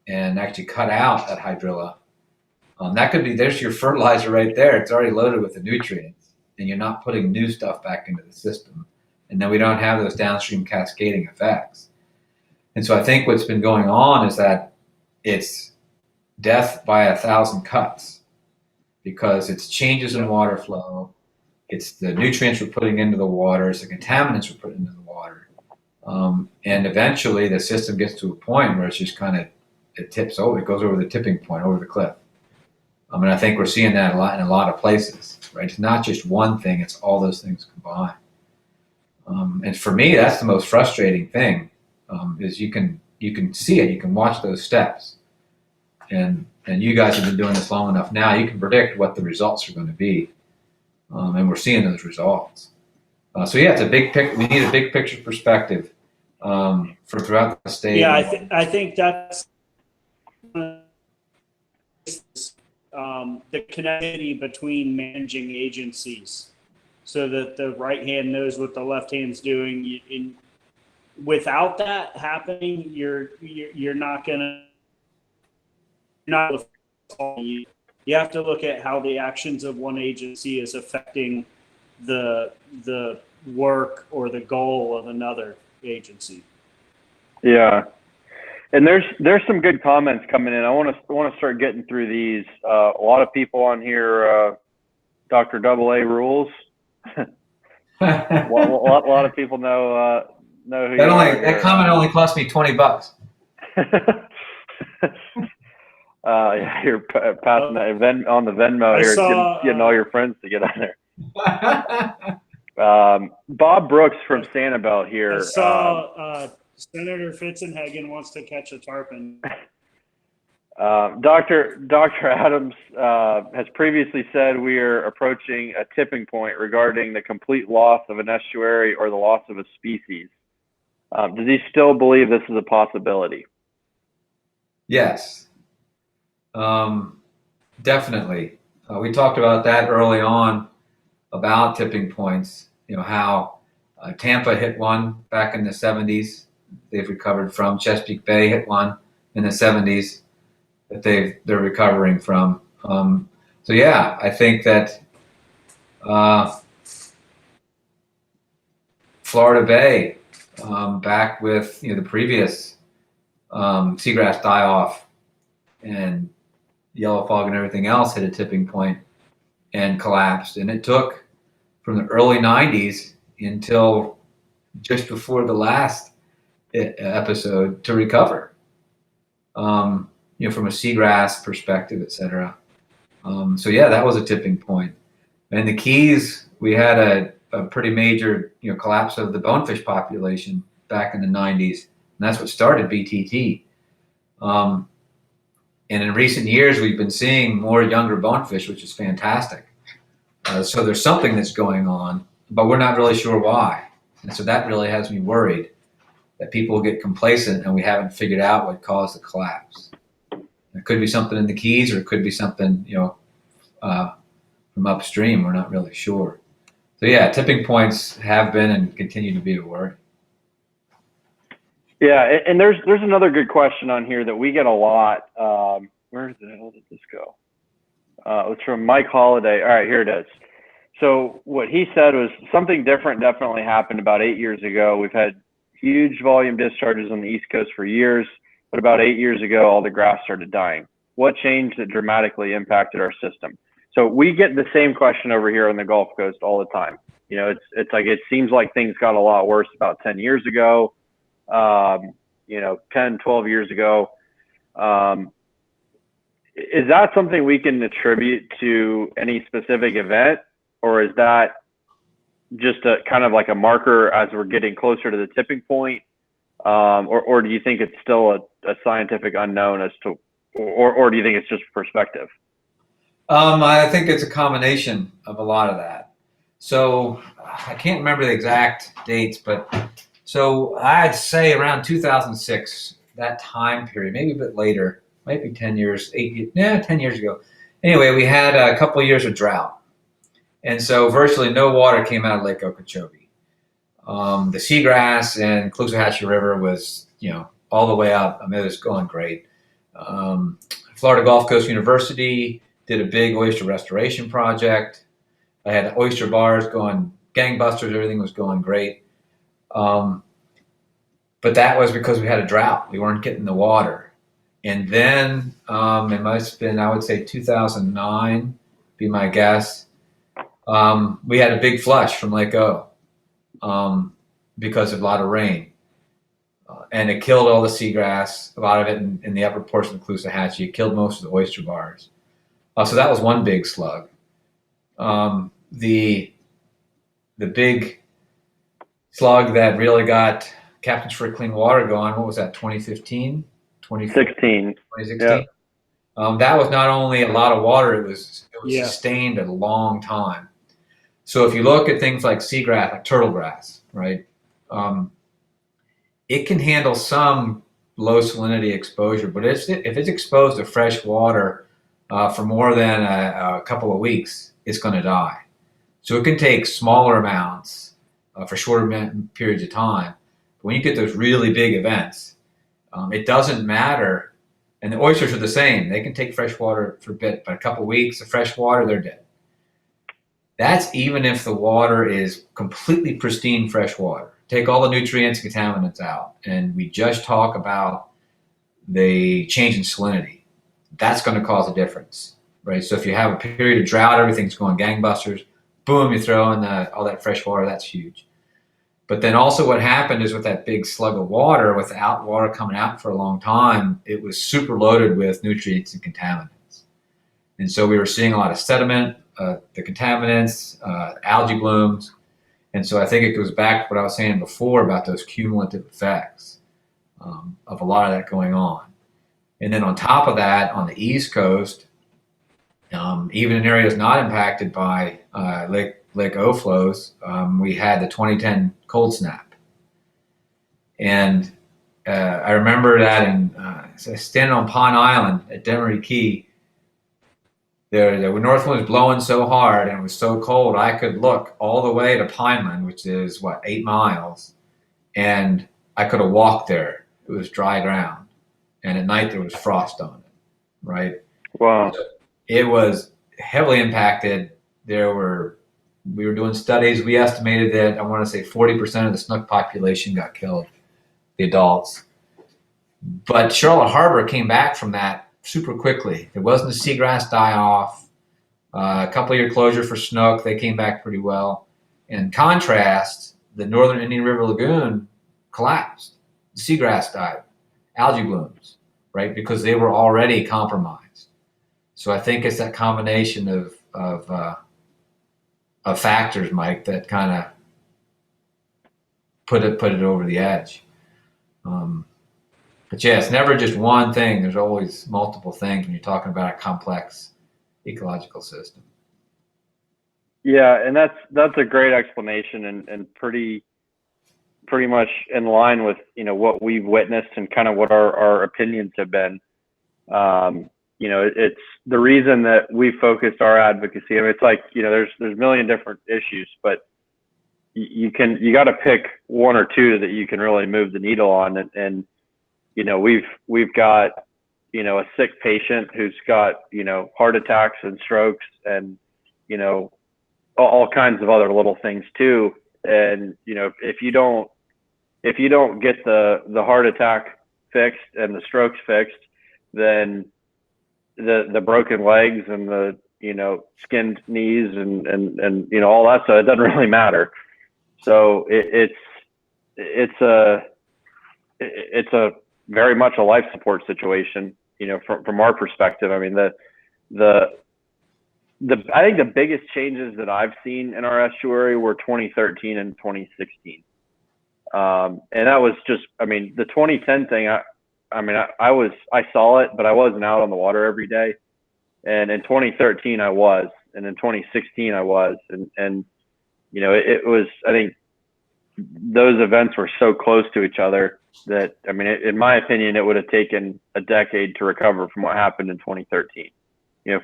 and actually cut out that hydrilla, that could be, there's your fertilizer right there. It's already loaded with the nutrients, and you're not putting new stuff back into the system. And then we don't have those downstream cascading effects. And so I think what's been going on is that it's death by 1,000 cuts, because it's changes in water flow. It's the nutrients we're putting into the water. It's the contaminants we're putting into the water. And eventually the system gets to a point where it's just kind of, it tips over. It goes over the tipping point, over the cliff. And I think we're seeing that a lot in a lot of places, right? It's not just one thing. It's all those things combined. And for me, that's the most frustrating thing, is you can see it. You can watch those steps. And you guys have been doing this long enough now. You can predict what the results are going to be. And we're seeing those results. So yeah, it's a big picture. We need a big picture perspective for throughout the state. Yeah, I think that's the connectivity between managing agencies, so that the right hand knows what the left hand's doing. Without that happening, you're not gonna. You have to look at how the actions of one agency is affecting the work or the goal of another agency. Yeah, and there's some good comments coming in. I want to start getting through these. A lot of people on here, Dr. Double A rules. a lot of people know who you are. That comment only cost me $20. Yeah, you're passing that on the Venmo here, getting all your friends to get on there. Bob Brooks from Sanibel here. I saw Senator Fitzenhagen wants to catch a tarpon. Dr. Adams has previously said we are approaching a tipping point regarding the complete loss of an estuary or the loss of a species. Does he still believe this is a possibility? Yes. Definitely. We talked about that early on, about tipping points, how Tampa hit one back in the 70s. They've recovered from. Chesapeake Bay hit one in the 70s that they're recovering from. So yeah, I think that Florida Bay, back with the previous seagrass die-off and yellow fog and everything else, hit a tipping point and collapsed. And it took from the early 90s until just before the last episode to recover. from a seagrass perspective, et cetera. So yeah, that was a tipping point. And the Keys, we had a pretty major, collapse of the bonefish population back in the 90s. And that's what started BTT. And in recent years, we've been seeing more younger bonefish, which is fantastic. So there's something that's going on, but we're not really sure why. And so that really has me worried that people will get complacent and we haven't figured out what caused the collapse. It could be something in the Keys, or it could be something, from upstream. We're not really sure. So yeah, tipping points have been and continue to be a worry. Yeah, and there's another good question on here that we get a lot. Where the hell did this go? It's from Mike Holiday. All right, here it is. So what he said was something different definitely happened about 8 years ago. We've had huge volume discharges on the East Coast for years, but about 8 years ago, all the grass started dying. What changed that dramatically impacted our system? So we get the same question over here on the Gulf Coast all the time. It's like, it seems like things got a lot worse about 10 years ago, 10, 12 years ago. Is that something we can attribute to any specific event, or is that just a kind of like a marker as we're getting closer to the tipping point? Or do you think it's still a scientific unknown as to, or do you think it's just perspective? I think it's a combination of a lot of that. So I can't remember the exact dates, but so I'd say around 2006, that time period, maybe a bit later, might be 10 years, 10 years ago. Anyway, we had a couple of years of drought. And so virtually no water came out of Lake Okeechobee. The seagrass and Caloosahatchee River was, all the way out. I mean, it was going great. Florida Gulf Coast University did a big oyster restoration project. I had oyster bars going gangbusters. Everything was going great. But that was because we had a drought. We weren't getting the water. And then it must have been, I would say 2009, be my guess. We had a big flush from Lake O because of a lot of rain. And it killed all the seagrass, a lot of it in the upper portion of Caloosahatchee. It killed most of the oyster bars. So that was one big slug. The big slug that really got Captains for Clean Water going, what was that, 2015? 2016. 2016? Yeah. That was not only a lot of water, it was Yeah. sustained a long time. So if you look at things like seagrass, like turtle grass, right, it can handle some low salinity exposure, but if it's exposed to fresh water for more than a couple of weeks, it's going to die. So it can take smaller amounts for shorter periods of time. But when you get those really big events, it doesn't matter. And the oysters are the same. They can take fresh water for a bit, but a couple of weeks of fresh water, they're dead. That's even if the water is completely pristine fresh water. Take all the nutrients and contaminants out, and we just talk about the change in salinity. That's going to cause a difference, right? So if you have a period of drought, everything's going gangbusters, boom, you throw in all that fresh water, that's huge. But then also what happened is with that big slug of water, without water coming out for a long time, it was super loaded with nutrients and contaminants. And so we were seeing a lot of sediment, the contaminants, algae blooms. And so I think it goes back to what I was saying before about those cumulative effects of a lot of that going on. And then on top of that, on the East Coast, even in areas not impacted by Lake O flows, we had the 2010 cold snap. And I remember that standing on Pine Island at Demery Key, the north wind was blowing so hard and it was so cold, I could look all the way to Pineland, which is 8 miles, and I could have walked there. It was dry ground. And at night there was frost on it, right? Wow. So it was heavily impacted. We were doing studies. We estimated that, I want to say 40% of the snook population got killed, the adults. But Charlotte Harbor came back from that super quickly. There wasn't a seagrass die-off. A couple-year closure for snook. They came back pretty well. In contrast, the northern Indian River Lagoon collapsed. The seagrass died. Algae blooms. right? Because they were already compromised. So I think it's that combination of factors, Mike, that kind of put it over the edge. But yeah, it's never just one thing. There's always multiple things when you're talking about a complex ecological system. Yeah, and that's a great explanation and pretty much in line with what we've witnessed and kind of what our opinions have been. It's the reason that we focused our advocacy. I mean, it's like there's a million different issues, but you got to pick one or two that you can really move the needle on, and we've got a sick patient who's got heart attacks and strokes and all kinds of other little things too. And if you don't get the heart attack fixed and the strokes fixed, then the broken legs and the skinned knees and all that stuff, it doesn't really matter. So it's a very much a life support situation, from our perspective. I mean, I think the biggest changes that I've seen in our estuary were 2013 and 2016. And that was just, I mean, the 2010 thing, I saw it, but I wasn't out on the water every day. And in 2013 I was, and in 2016 I was, and it was, I think those events were so close to each other that, I mean, in my opinion, it would have taken a decade to recover from what happened in 2013.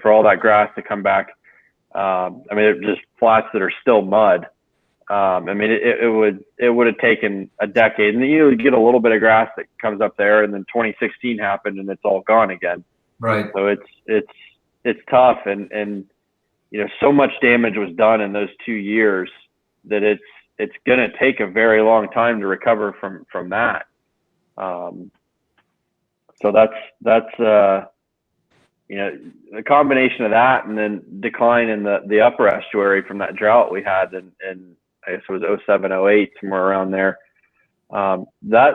For all that grass to come back. I mean, it just flats that are still mud. I mean, it would have taken a decade, and you get a little bit of grass that comes up there, and then 2016 happened, and it's all gone again. Right. So it's tough, and so much damage was done in those 2 years that it's going to take a very long time to recover from that. So that's the combination of that, and then decline in the upper estuary from that drought we had in I guess it was 07, 08, somewhere around there. That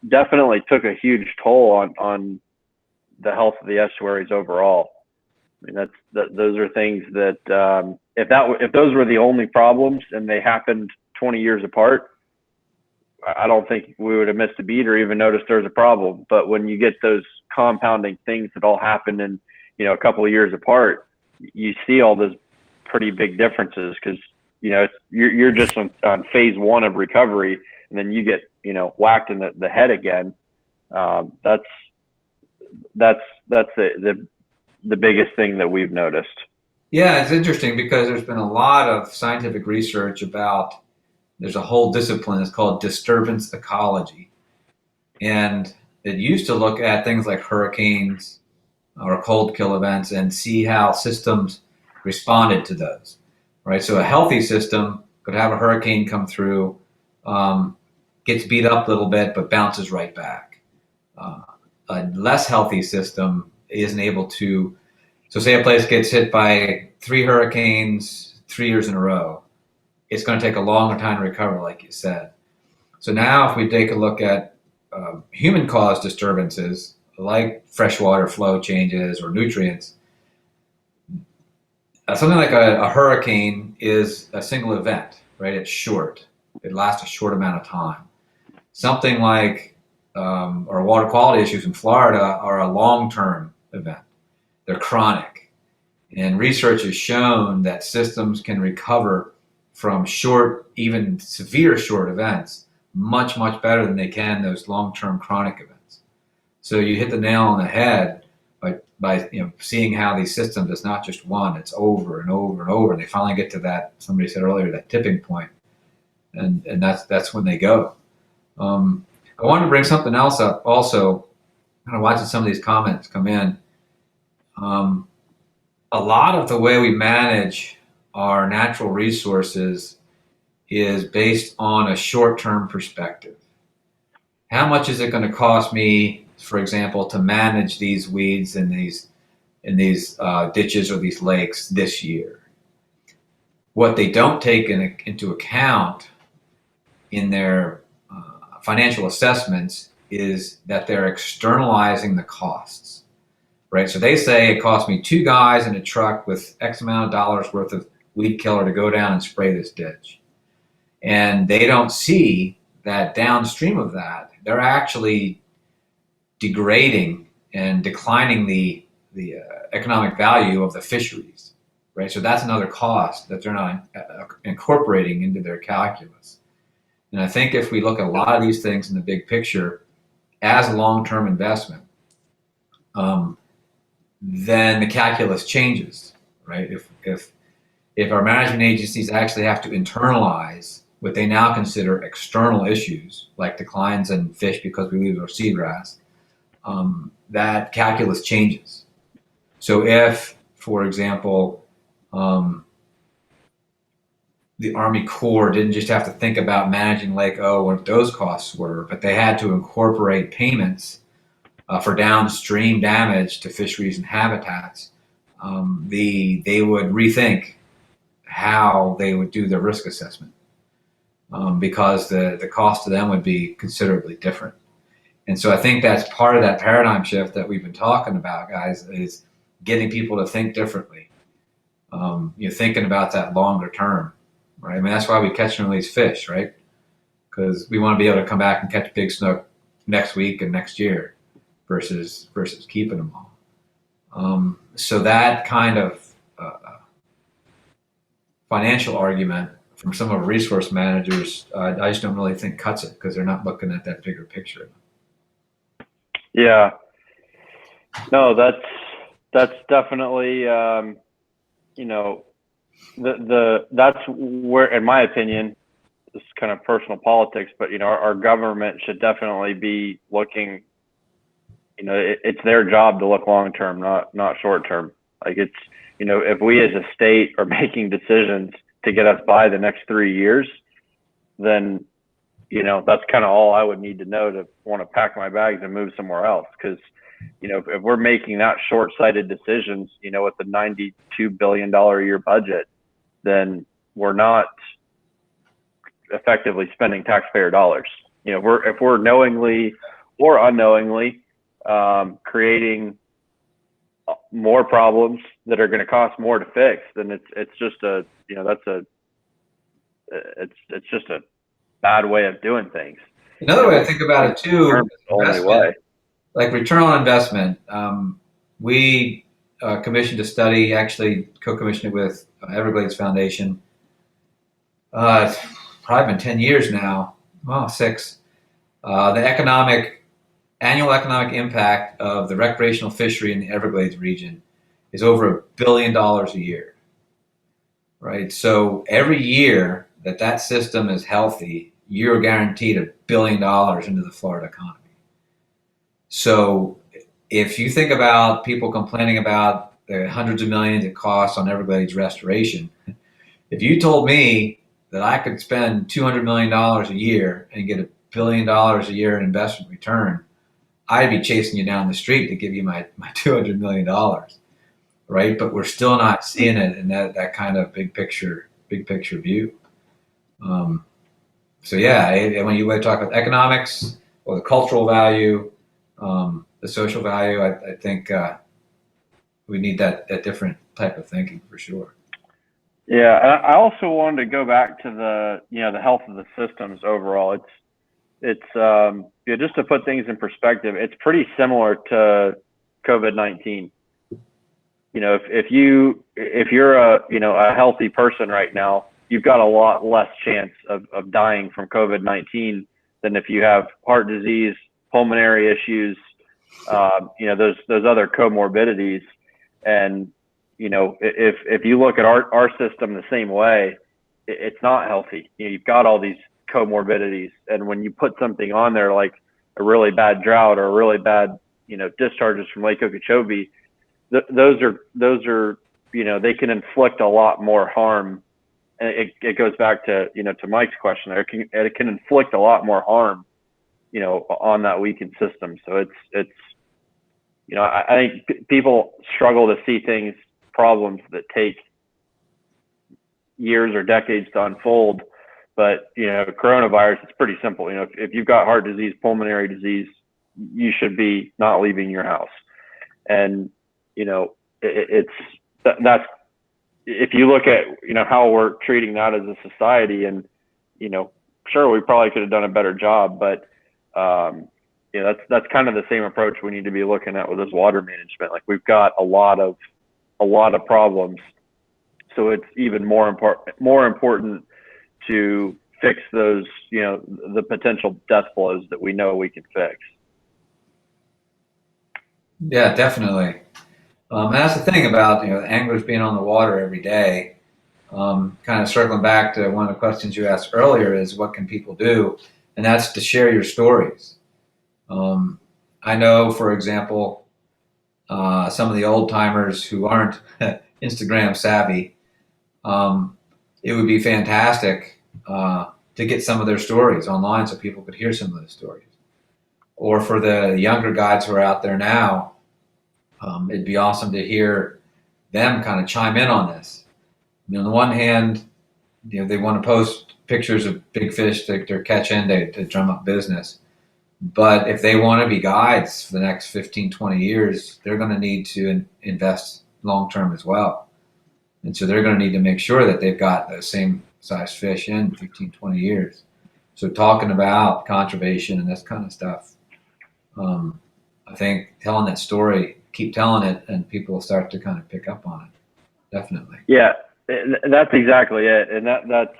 definitely took a huge toll on the health of the estuaries overall. I mean, those are things that if those were the only problems and they happened 20 years apart, I don't think we would have missed a beat or even noticed there's a problem. But when you get those compounding things that all happened in a couple of years apart, you see all those pretty big differences, because you're just on phase one of recovery, and then you get whacked in the head again. That's the biggest thing that we've noticed. Yeah, it's interesting because there's been a lot of scientific research about, there's a whole discipline, it's called disturbance ecology. And it used to look at things like hurricanes or cold kill events and see how systems responded to those, right? So a healthy system could have a hurricane come through, gets beat up a little bit, but bounces right back. A less healthy system isn't able to, so say a place gets hit by 3 hurricanes 3 years in a row, it's going to take a longer time to recover, like you said. So now if we take a look at human-caused disturbances, like freshwater flow changes or nutrients, something like a hurricane is a single event, right? It's short. It lasts a short amount of time. Something like or water quality issues in Florida are a long-term event. They're chronic. And research has shown that systems can recover from short, even severe short events much, much better than they can those long-term chronic events. So you hit the nail on the head by seeing how these systems, it's not just one, it's over and over and over, and they finally get to that, somebody said earlier, that tipping point, and that's when they go. I wanted to bring something else up also, kind of watching some of these comments come in. A lot of the way we manage our natural resources is based on a short-term perspective. How much is it going to cost me, for example, to manage these weeds in these ditches or these lakes this year? What they don't take into account in their financial assessments is that they're externalizing the costs, right? So they say it cost me 2 guys in a truck with X amount of dollars worth of weed killer to go down and spray this ditch. And they don't see that downstream of that, they're actually degrading and declining the economic value of the fisheries, right? So that's another cost that they're not incorporating into their calculus. And I think if we look at a lot of these things in the big picture as a long-term investment, then the calculus changes, right? If our management agencies actually have to internalize what they now consider external issues, like declines in fish because we lose our seagrass, that calculus changes. So if, for example, the Army Corps didn't just have to think about managing Lake O, what those costs were, but they had to incorporate payments for downstream damage to fisheries and habitats, they would rethink how they would do their risk assessment, because the cost to them would be considerably different. And so I think that's part of that paradigm shift that we've been talking about, guys, is getting people to think differently. Thinking about that longer term, right? I mean, that's why we catch and release fish, right? Because we want to be able to come back and catch big snook next week and next year versus keeping them all. So that kind of financial argument from some of our resource managers, I just don't really think cuts it, because they're not looking at that bigger picture. Yeah. No, that's definitely, that's where, in my opinion, this is kind of personal politics, but, our government should definitely be looking, it's their job to look long-term, not short-term. Like it's, if we as a state are making decisions to get us by the next 3 years, then, that's kind of all I would need to know to want to pack my bags and move somewhere else. Because, if we're making that short-sighted decisions, with the $92 billion a year budget, then we're not effectively spending taxpayer dollars. If we're knowingly or unknowingly creating more problems that are going to cost more to fix, then it's just it's just a bad way of doing things. Another way to think about it too, only way. Like return on investment. We commissioned a study, actually co-commissioned it with Everglades Foundation. It's probably been 10 years now, well, 6. The annual economic impact of the recreational fishery in the Everglades region is over $1 billion a year, right? So every year that system is healthy, you're guaranteed $1 billion into the Florida economy. So if you think about people complaining about the hundreds of millions it costs on Everglades restoration, if you told me that I could spend $200 million a year and get $1 billion a year in investment return, I'd be chasing you down the street to give you my $200 million, right? But we're still not seeing it in that kind of big picture view. So yeah, when you talk about economics or the cultural value, the social value, I think we need that different type of thinking for sure. Yeah, I also wanted to go back to the health of the systems overall. It's just to put things in perspective, it's pretty similar to COVID-19. If you're a healthy person right now, you've got a lot less chance of dying from COVID-19 than if you have heart disease, pulmonary issues, those other comorbidities. And if you look at our system the same way, it's not healthy. You've got all these comorbidities, and when you put something on there like a really bad drought or a really bad discharges from Lake Okeechobee, those are they can inflict a lot more harm. And it goes back to to Mike's question there. It can inflict a lot more harm on that weakened system. So it's I think people struggle to see problems that take years or decades to unfold. But coronavirus, it's pretty simple. If you've got heart disease, pulmonary disease, you should be not leaving your house. And, that's, if you look at, how we're treating that as a society, and, sure, we probably could have done a better job, but, that's kind of the same approach we need to be looking at with this water management. Like, we've got a lot of problems. So it's even more important to fix those, the potential death blows that we know we can fix. Yeah, definitely. And that's the thing about anglers being on the water every day. Kind of circling back to one of the questions you asked earlier is what can people do, and that's to share your stories. I know, for example, some of the old timers who aren't Instagram savvy. It would be fantastic to get some of their stories online so people could hear some of those stories. Or for the younger guides who are out there now, it'd be awesome to hear them kind of chime in on this. On the one hand, they want to post pictures of big fish that they're catching to drum up business. But if they want to be guides for the next 15, 20 years, they're going to need to invest long-term as well. And so they're going to need to make sure that they've got the same size fish in 15, 20 years. So talking about conservation and this kind of stuff, I think telling that story, keep telling it, and people will start to kind of pick up on it. Definitely. Yeah, that's exactly it. And that's,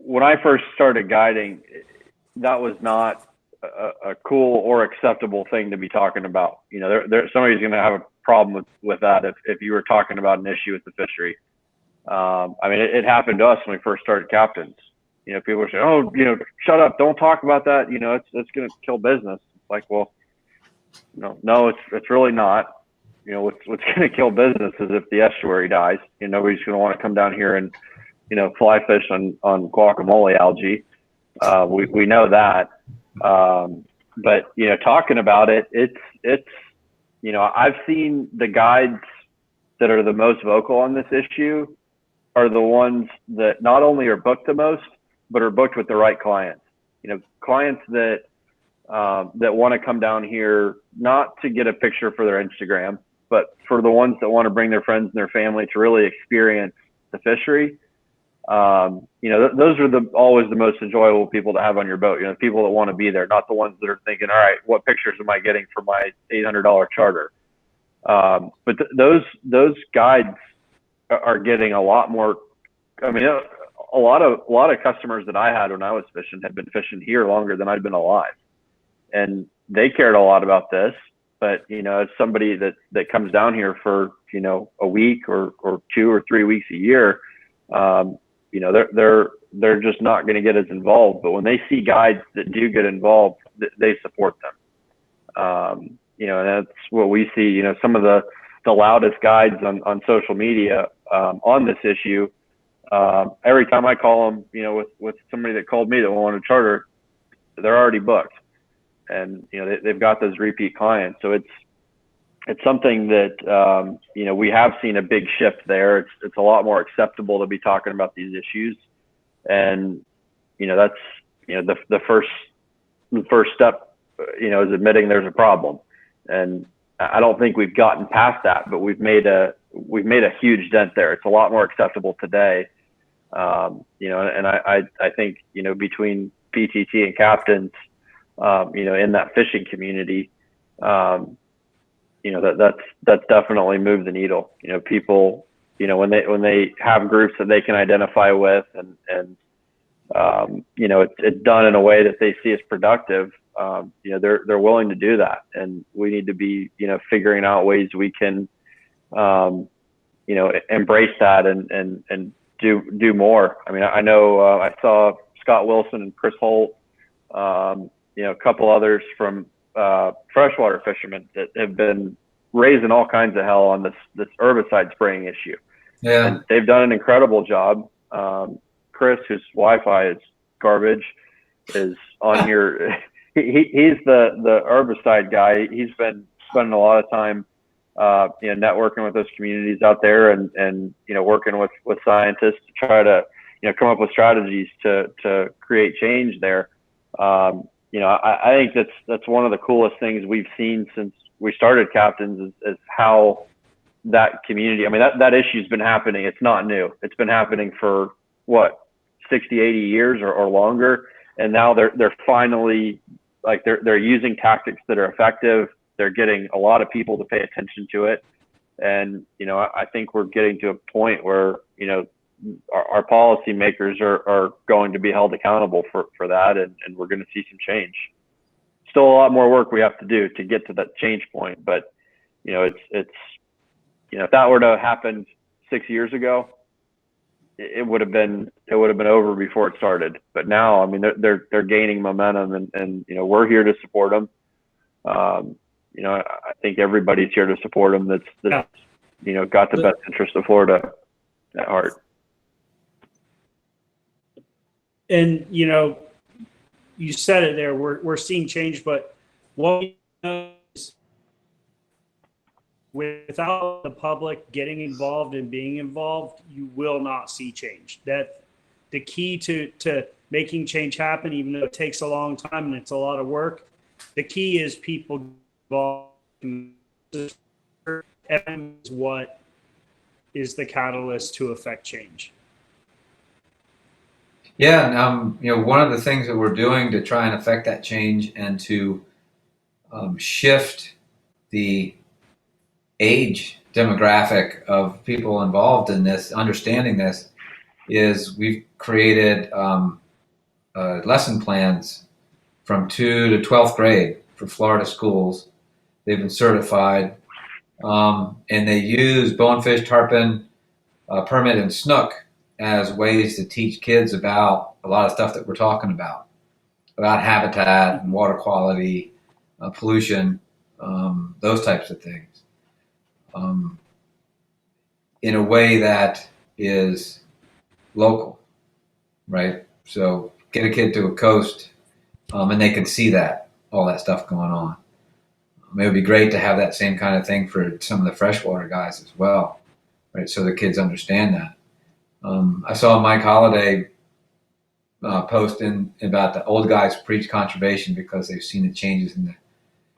when I first started guiding, that was not a cool or acceptable thing to be talking about. Somebody's going to have a problem with that if you were talking about an issue with the fishery. It happened to us when we first started captains. People were saying, "Oh, shut up, don't talk about that. It's going to kill business." It's like, well, no, it's really not. What's going to kill business is if the estuary dies. Nobody's going to want to come down here and fly fish on guacamole algae. We know that. But talking about it, it's I've seen the guides that are the most vocal on this issue are the ones that not only are booked the most, but are booked with the right clients. Clients that want to come down here not to get a picture for their Instagram, but for the ones that want to bring their friends and their family to really experience the fishery. Those are always the most enjoyable people to have on your boat. People that want to be there, not the ones that are thinking, all right, what pictures am I getting for my $800 charter? But those guides are getting a lot more. A lot of customers that I had when I was fishing had been fishing here longer than I'd been alive, and they cared a lot about this. But as somebody that comes down here for a week or 2 or 3 weeks a year, they're just not going to get as involved. But when they see guides that do get involved, they support them. And that's what we see. Some of the loudest guides on social media on this issue. Every time I call them, with somebody that called me that wanted to charter, they're already booked, and they've got those repeat clients. So it's something that we have seen a big shift there. It's a lot more acceptable to be talking about these issues, and that's the first step is admitting there's a problem. And I don't think we've gotten past that, but we've made a huge dent there. It's a lot more acceptable today. And I think between BTT and captains, in that fishing community, that's definitely moved the needle. People, when they have groups that they can identify with, and it's done in a way that they see as productive, they're willing to do that. And we need to be, figuring out ways we can, embrace that and do more. I know I saw Scott Wilson and Chris Holt, a couple others from freshwater fishermen that have been raising all kinds of hell on this herbicide spraying issue. Yeah, and they've done an incredible job. Chris, whose Wi-Fi is garbage, is on here. He's the herbicide guy. He's been spending a lot of time networking with those communities out there, and working with scientists to try to come up with strategies to create change there. I think that's one of the coolest things we've seen since we started Captains is how that community, I mean, that issue's been happening. It's not new. It's been happening for what, 60, 80 years or longer. And now they're finally like, they're using tactics that are effective. They're getting a lot of people to pay attention to it. And, I think we're getting to a point where, our policymakers are going to be held accountable for that. And we're going to see some change. Still a lot more work we have to do to get to that change point. But, it's if that were to happen 6 years ago, it would have been over before it started. But now, I mean, they're gaining momentum, and we're here to support them. I think everybody's here to support them. That's got the best interest of Florida at heart. And you said it there. We're seeing change, but what we know is without the public getting involved and being involved, you will not see change. That the key to making change happen, even though it takes a long time and it's a lot of work, the key is people involved. And what is the catalyst to affect change? Yeah, and one of the things that we're doing to try and affect that change and to shift the age demographic of people involved in this, understanding this, is we've created lesson plans from 2 to 12th grade for Florida schools. They've been certified, and they use bonefish, tarpon, permit, and snook as ways to teach kids about a lot of stuff that we're talking about habitat and water quality, pollution, those types of things, in a way that is local, right? So get a kid to a coast, and they can see all that stuff going on. It would be great to have that same kind of thing for some of the freshwater guys as well, right? So the kids understand that. I saw Mike Holliday posting about the old guys preach conservation because they've seen the changes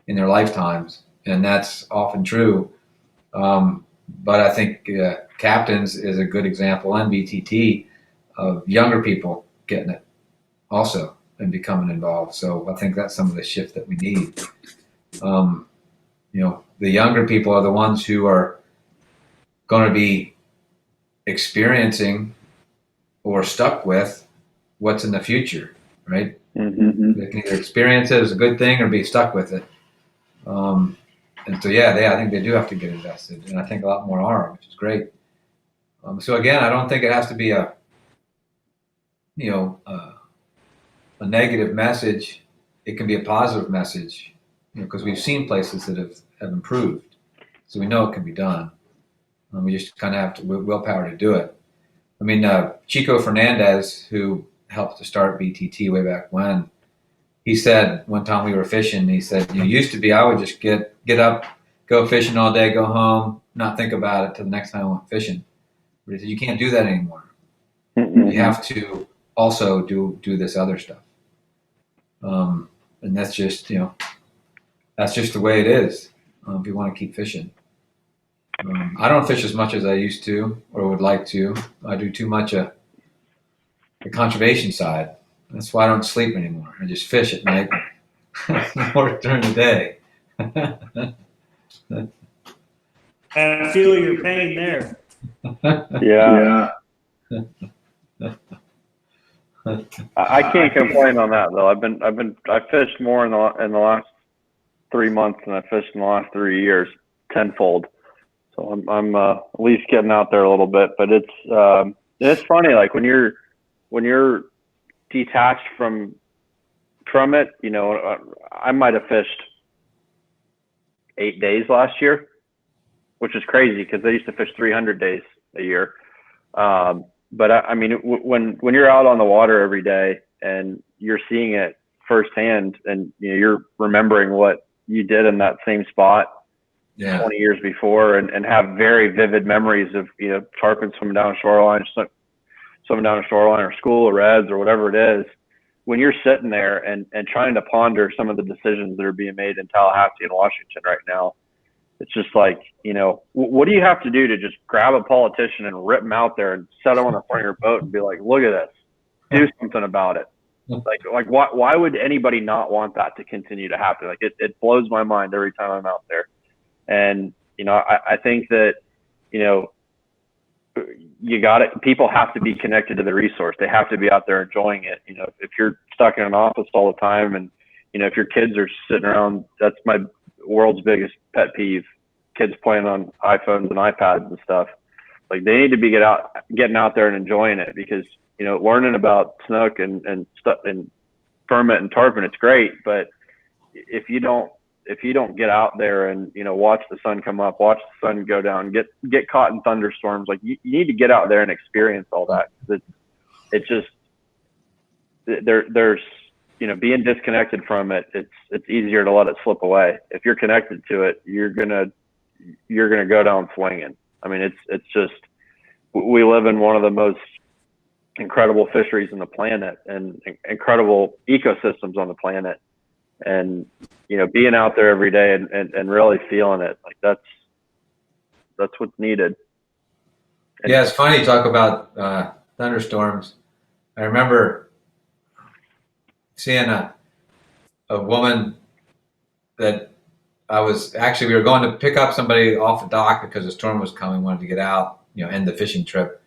in their lifetimes, and that's often true. But I think Captains is a good example, and BTT, of younger people getting it also and becoming involved. So I think that's some of the shift that we need. The younger people are the ones who are going to be experiencing or stuck with what's in the future, right? Mm-hmm. They can either experience it as a good thing or be stuck with it. And so, I think they do have to get invested, and I think a lot more are, which is great. So again, I don't think it has to be a negative message. It can be a positive message, because we've seen places that have improved. So we know it can be done. We just kind of have to willpower to do it. I mean, Chico Fernandez, who helped to start BTT way back when, he said one time we were fishing, he said, used to be I would just get up, go fishing all day, go home, not think about it till the next time I went fishing. But he said, you can't do that anymore. Mm-hmm. You have to also do this other stuff. And that's just, that's just the way it is if you want to keep fishing. I don't fish as much as I used to or would like to. I do too much of the conservation side. That's why I don't sleep anymore. I just fish at night and work during the day. And I feel your pain there. Yeah. I can't complain on that though. I fished more in the last 3 months than I fished in the last 3 years, tenfold. So I'm at least getting out there a little bit. But it's funny, like when you're detached from it, I might have fished 8 days last year, which is crazy because they used to fish 300 days a year. But I mean, when you're out on the water every day and you're seeing it firsthand, and you're remembering what you did in that same spot 20 years before, and have very vivid memories of tarpon swimming down a shoreline, or school of reds or whatever it is. when you're sitting there and trying to ponder some of the decisions that are being made in Tallahassee and Washington right now, it's just like, what do you have to do to just grab a politician and rip them out there and set them on the front of your boat and be like, look at this, do something about it. Like why would anybody not want that to continue to happen? Like it blows my mind every time I'm out there. And, I think that, you got it. People have to be connected to the resource. They have to be out there enjoying it. If you're stuck in an office all the time and, if your kids are sitting around, that's my world's biggest pet peeve. Kids playing on iPhones and iPads and stuff. Like they need to be getting out there and enjoying it, because, learning about snook and stuff and permit and tarpon, it's great. But if you don't get out there and, watch the sun come up, watch the sun go down, get caught in thunderstorms, like you need to get out there and experience all that. It just, there's, being disconnected from it, it's easier to let it slip away. If you're connected to it, you're going to go down swinging. I mean, it's just, we live in one of the most incredible fisheries on the planet and incredible ecosystems on the planet. And, being out there every day and really feeling it, like that's what's needed. And yeah, it's funny you talk about thunderstorms. I remember seeing a woman that we were going to pick up somebody off the dock because the storm was coming, wanted to get out, end the fishing trip.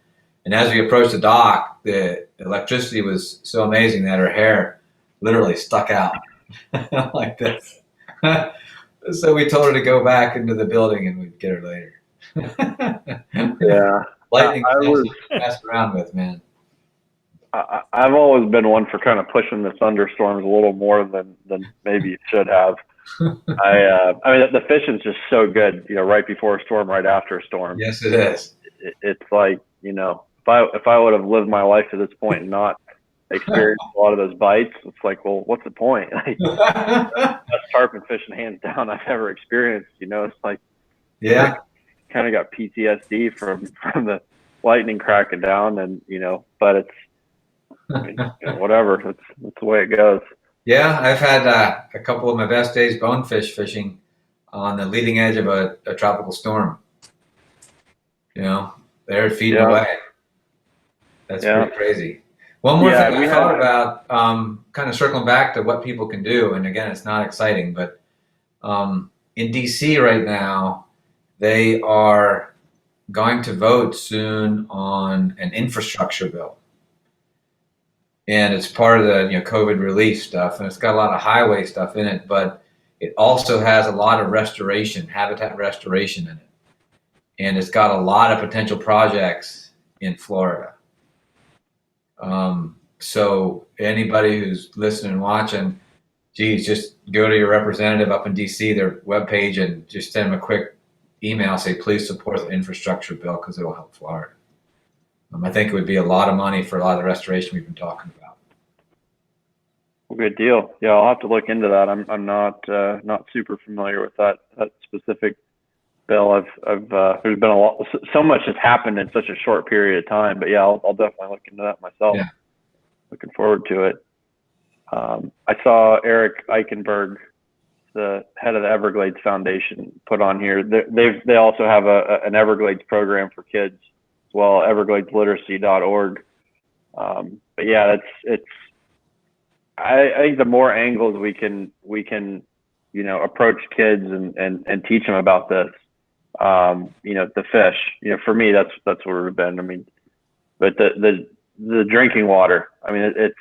And as we approached the dock, the electricity was so amazing that her hair literally stuck out like this. So we told her to go back into the building and we'd get her later. Yeah. Lightning is messed around with, man. I've always been one for kind of pushing the thunderstorms a little more than maybe it should have. I mean, the fishing's just so good, right before a storm, right after a storm. Yes, it is. It's like, if I would have lived my life to this point and not experienced a lot of those bites, it's like, well, what's the point? Like, best tarpon fishing hands down I've ever experienced. It's like, yeah, kind of got PTSD from the lightning cracking down, and but it's, I mean, whatever. That's the way it goes. Yeah, I've had a couple of my best days bonefish fishing on the leading edge of a tropical storm. They're feeding away. That's pretty crazy. One more thing I thought about, kind of circling back to what people can do, and again, it's not exciting, but in DC right now, they are going to vote soon on an infrastructure bill. And it's part of the COVID relief stuff, and it's got a lot of highway stuff in it, but it also has a lot of habitat restoration in it. And it's got a lot of potential projects in Florida. So anybody who's listening and watching, just go to your representative up in DC, their webpage, and just send them a quick email, say, please support the infrastructure bill because it'll help Florida. I think it would be a lot of money for a lot of the restoration we've been talking about. Well, good deal. Yeah, I'll have to look into that. I'm not super familiar with that specific bill. I've there's been so much has happened in such a short period of time. But yeah, I'll definitely look into that myself. Yeah. Looking forward to it. I saw Eric Eichenberg, the head of the Everglades Foundation, put on here. They also have an Everglades program for kids as well, evergladesliteracy.org. But yeah, I think the more angles we can approach kids and teach them about this, the fish, for me, that's what it would have been. I mean, but the drinking water, I mean, it's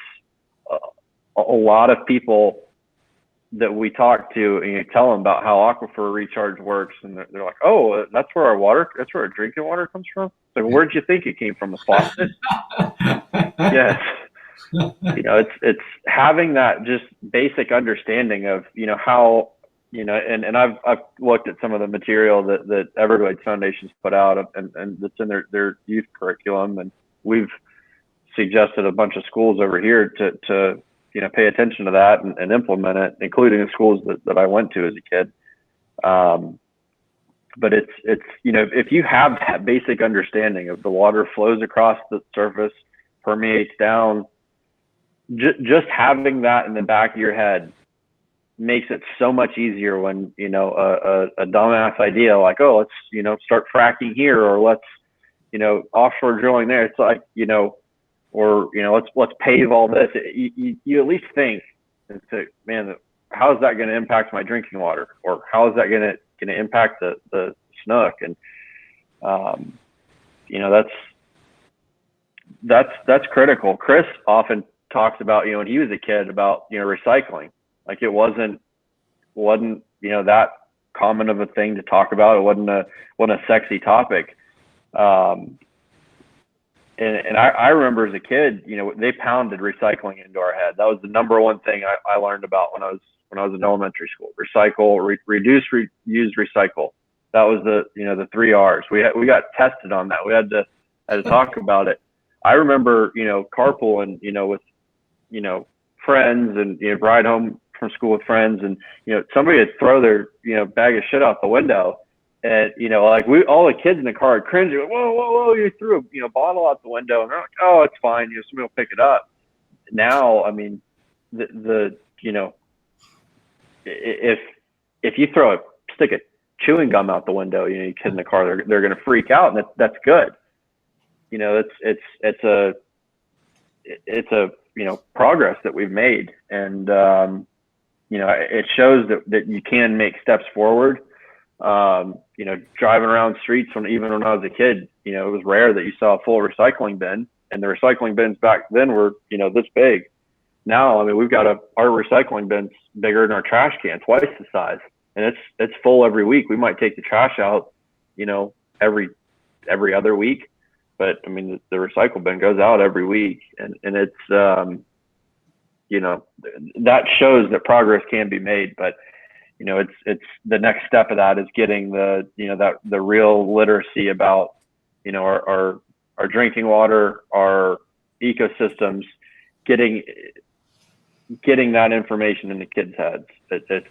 a lot of people that we talk to, and you tell them about how aquifer recharge works, and they're like, oh, that's where our drinking water comes from. So where'd you think it came from? The faucet? Yes. It's having that just basic understanding of, how, and I've looked at some of the material that Everglades Foundation's put out and that's in their youth curriculum. And we've suggested a bunch of schools over here to pay attention to that and implement it, including the schools that I went to as a kid. But it's if you have that basic understanding of the water flows across the surface, permeates down, just having that in the back of your head makes it so much easier when, you know, a dumbass idea like, oh, let's, you know, start fracking here, or let's, you know, offshore drilling there. It's like, you know, or, you know, let's pave all this. You at least think, and say, man, how is that going to impact my drinking water, or how is that going to impact the snook? And you know, that's critical. Chris often talks about, you know, when he was a kid, about, you know, recycling. Like it wasn't, you know, that common of a thing to talk about. It wasn't a sexy topic. And I remember as a kid, you know, they pounded recycling into our head. That was the number one thing I learned about when I was in elementary school. Recycle, reduce, reuse, recycle. That was the 3 R's. We got tested on that. We had to talk about it. I remember, you know, carpooling, you know, with, you know, friends, and, you know, ride home from school with friends, and, you know, somebody would throw their, you know, bag of shit out the window. And, you know, like all the kids in the car would cringe. Like, whoa, you threw a, you know, bottle out the window. And they're like, oh, it's fine. You know, somebody will pick it up. Now, I mean, the you know, if you throw a stick of chewing gum out the window, you know, you kids in the car, they're going to freak out, and that's good. You know, it's a you know, progress that we've made, and you know, it shows that you can make steps forward. You know, driving around streets even when I was a kid, you know, it was rare that you saw a full recycling bin, and the recycling bins back then were, you know, this big. Now, I mean, we've got our recycling bin's bigger than our trash can, twice the size, and it's full every week. We might take the trash out, you know, every other week, but I mean, the recycle bin goes out every week, and it's you know, that shows that progress can be made. But, you know, it's the next step of that is getting the, you know, the real literacy about, you know, our drinking water, our ecosystems, getting that information in the kids' heads. I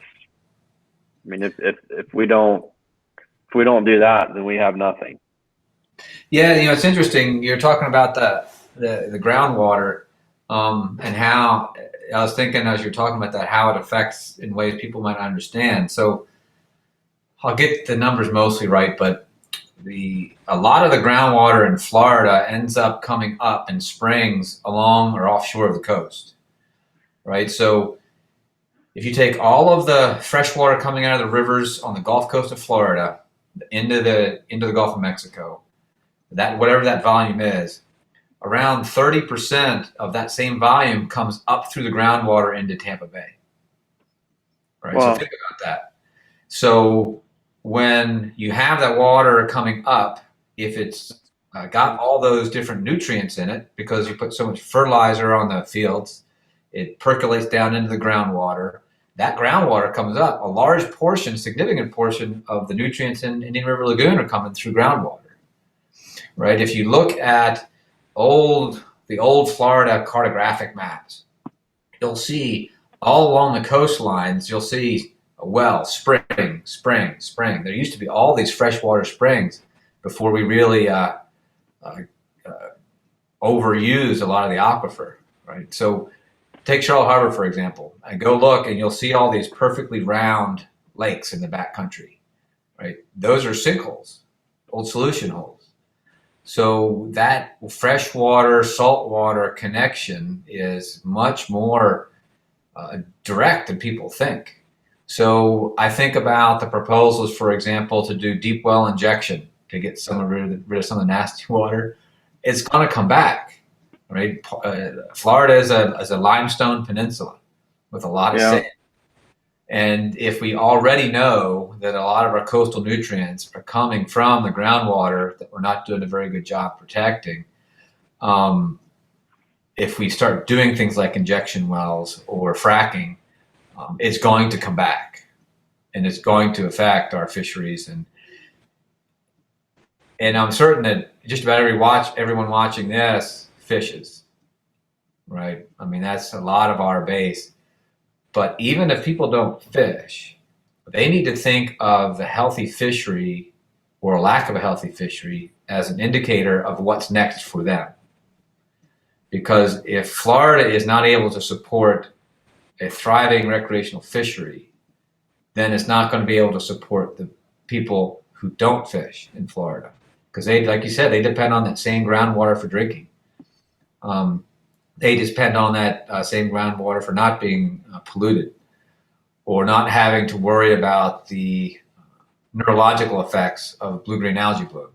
mean, if we don't do that, then we have nothing. Yeah, you know, it's interesting. You're talking about the groundwater, and how I was thinking as you're talking about that, how it affects in ways people might not understand. So I'll get the numbers mostly right, but a lot of the groundwater in Florida ends up coming up in springs along or offshore of the coast, right? So if you take all of the fresh water coming out of the rivers on the Gulf Coast of Florida into the Gulf of Mexico, that whatever that volume is, around 30% of that same volume comes up through the groundwater into Tampa Bay. Right. Wow. So think about that. So when you have that water coming up, if it's got all those different nutrients in it, because you put so much fertilizer on the fields, it percolates down into the groundwater. That groundwater comes up. A large portion, significant portion of the nutrients in Indian River Lagoon are coming through groundwater. Right. If you look at the old Florida cartographic maps, you'll see all along the coastlines, you'll see a well, spring. There used to be all these freshwater springs before we really overused a lot of the aquifer, right? So take Charlotte Harbor, for example, and go look, and you'll see all these perfectly round lakes in the backcountry, right? Those are sinkholes, old solution holes. So that freshwater, saltwater connection is much more direct than people think. So I think about the proposals, for example, to do deep well injection to get rid of some of the nasty water. It's going to come back, right? Florida is a limestone peninsula with a lot of sand. And if we already know that a lot of our coastal nutrients are coming from the groundwater that we're not doing a very good job protecting, if we start doing things like injection wells or fracking, it's going to come back, and it's going to affect our fisheries. And I'm certain that just about everyone watching this fishes, right? I mean, that's a lot of our base. But even if people don't fish, they need to think of the healthy fishery or lack of a healthy fishery as an indicator of what's next for them. because if Florida is not able to support a thriving recreational fishery, then it's not going to be able to support the people who don't fish in Florida, because they, like you said, they depend on that same groundwater for drinking. They depend on that same groundwater for not being polluted, or not having to worry about the neurological effects of blue-green algae blooms,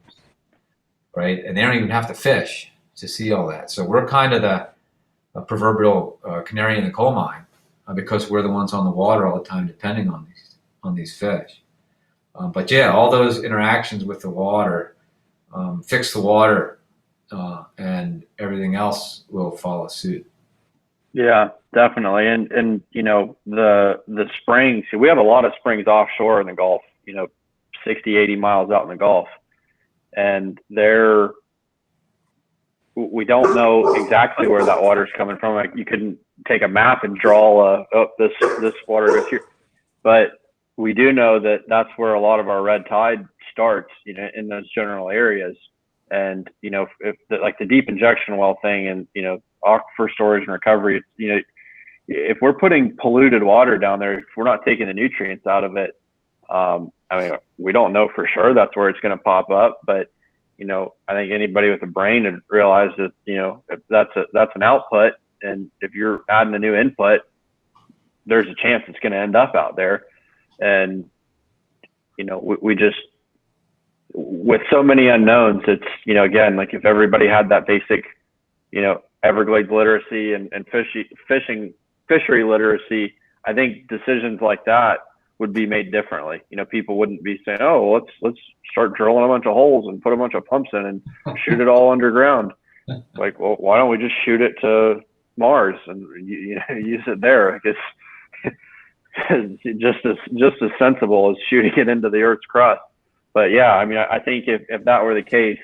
right? And they don't even have to fish to see all that. So we're kind of the proverbial canary in the coal mine, because we're the ones on the water all the time depending on these fish. But yeah, all those interactions with the water, fix the water, and everything else will follow suit. Yeah, definitely. And you know, the springs, we have a lot of springs offshore in the Gulf, you know, 60, 80 miles out in the Gulf. And we don't know exactly where that water is coming from. Like, you couldn't take a map and draw this water goes here. But we do know that that's where a lot of our red tide starts, you know, in those general areas. And, you know, if like the deep injection well thing, and, you know, aquifer storage and recovery, you know, if we're putting polluted water down there, if we're not taking the nutrients out of it, I mean, we don't know for sure that's where it's going to pop up, but, you know, I think anybody with a brain would realize that, you know, if that's an output, and if you're adding a new input, there's a chance it's going to end up out there. And, you know, we just, with so many unknowns, it's, you know, again, like if everybody had that basic, you know, Everglades literacy and fishery literacy, I think decisions like that would be made differently. You know, people wouldn't be saying, oh, let's start drilling a bunch of holes and put a bunch of pumps in and shoot it all underground. Like, well, why don't we just shoot it to Mars and you know, use it there? Like, it's just as sensible as shooting it into the Earth's crust. But yeah, I mean, I think if that were the case,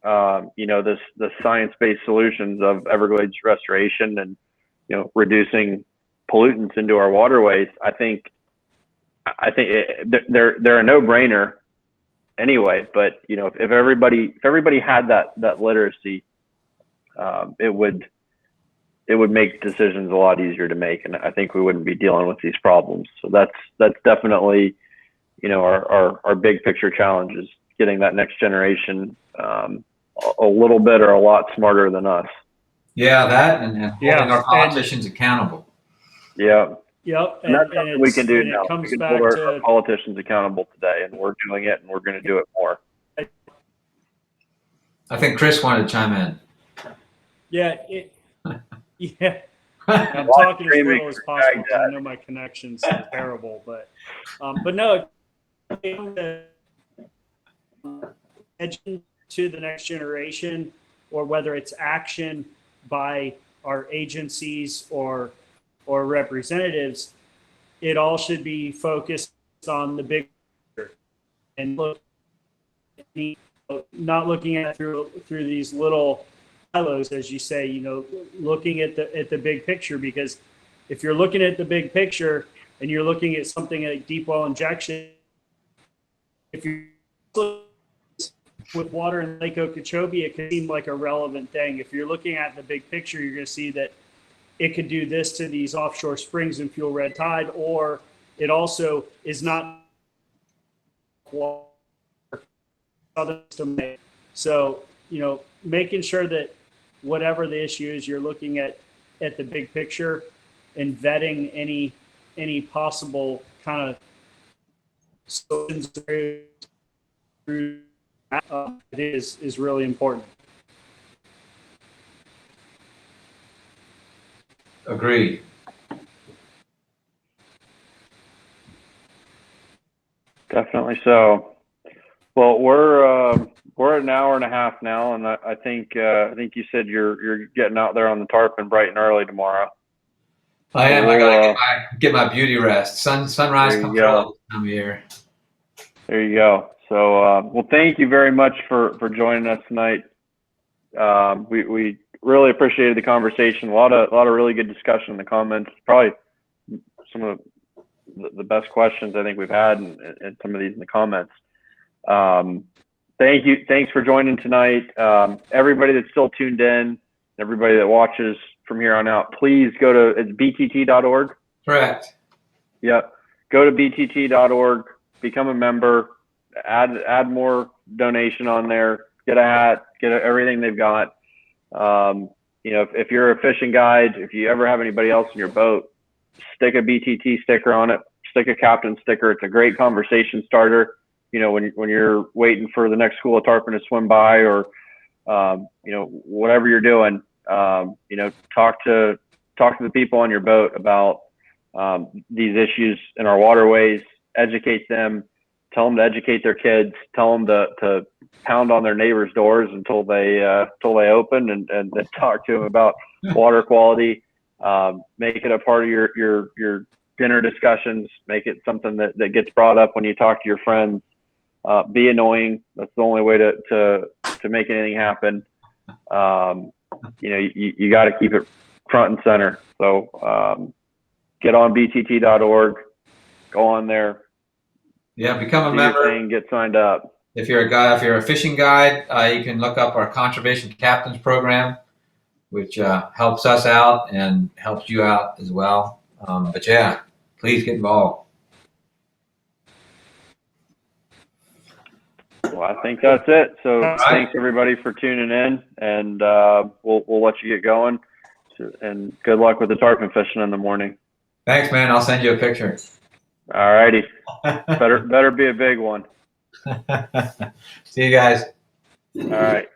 you know, the science-based solutions of Everglades restoration and, you know, reducing pollutants into our waterways, I think they're a no-brainer anyway. But, you know, if everybody had that literacy, it would make decisions a lot easier to make, and I think we wouldn't be dealing with these problems. So that's definitely, you know, our big picture challenge is getting that next generation a little bit or a lot smarter than us. Yeah, that and holding our politicians accountable. Yeah. Yep. And that's something we can do now. It comes we can back hold to our politicians accountable today, and we're doing it, and we're going to do it more. I think Chris wanted to chime in. Yeah. Yeah. I'm talking as little as possible because I know my connection's terrible, but no, attention to the next generation, or whether it's action by our agencies or representatives, it all should be focused on the big picture and not looking at through these little silos, as you say, you know, looking at the big picture. Because if you're looking at the big picture and you're looking at something like deep well injection, if you with water in Lake Okeechobee, it could seem like a relevant thing. If you're looking at the big picture, you're going to see that it could do this to these offshore springs and fuel red tide, or it also is not so, you know, making sure that whatever the issue is, you're looking at the big picture and vetting any possible kind of solutions through is really important. Agreed. Definitely so. Well, we're at an hour and a half now, and I think you said you're getting out there on the tarpon bright and early tomorrow. I am. I gotta get my beauty rest. Sunrise comes early this time of year. There you go. So, well, thank you very much for joining us tonight. We really appreciated the conversation. A lot of really good discussion in the comments. Probably some of the best questions I think we've had, and some of these in the comments. Thank you. Thanks for joining tonight. Everybody that's still tuned in, everybody that watches from here on out, please go to, it's btt.org. Correct. Yep. Go to btt.org, become a member, add more donation on there, get a hat, get everything they've got. You know, if you're a fishing guide, if you ever have anybody else in your boat, stick a BTT sticker on it, stick a captain sticker. It's a great conversation starter. You know, when you're waiting for the next school of tarpon to swim by, or you know, whatever you're doing, you know, talk to the people on your boat about these issues in our waterways, educate them, tell them to educate their kids, tell them to pound on their neighbors' doors until they open, and then talk to them about water quality. Make it a part of your dinner discussions. Make it something that gets brought up when you talk to your friends. Be annoying. That's the only way to make anything happen. You know, you got to keep it front and center. So get on btt.org, go on there. Yeah, become a member. Get signed up. If you're a fishing guide, you can look up our Conservation Captains program, which helps us out and helps you out as well. But yeah, please get involved. Well, I think that's it. So thanks everybody for tuning in, and we'll let you get going. And good luck with the tarpon fishing in the morning. Thanks, man. I'll send you a picture. All righty. Better be a big one. See you guys. All right.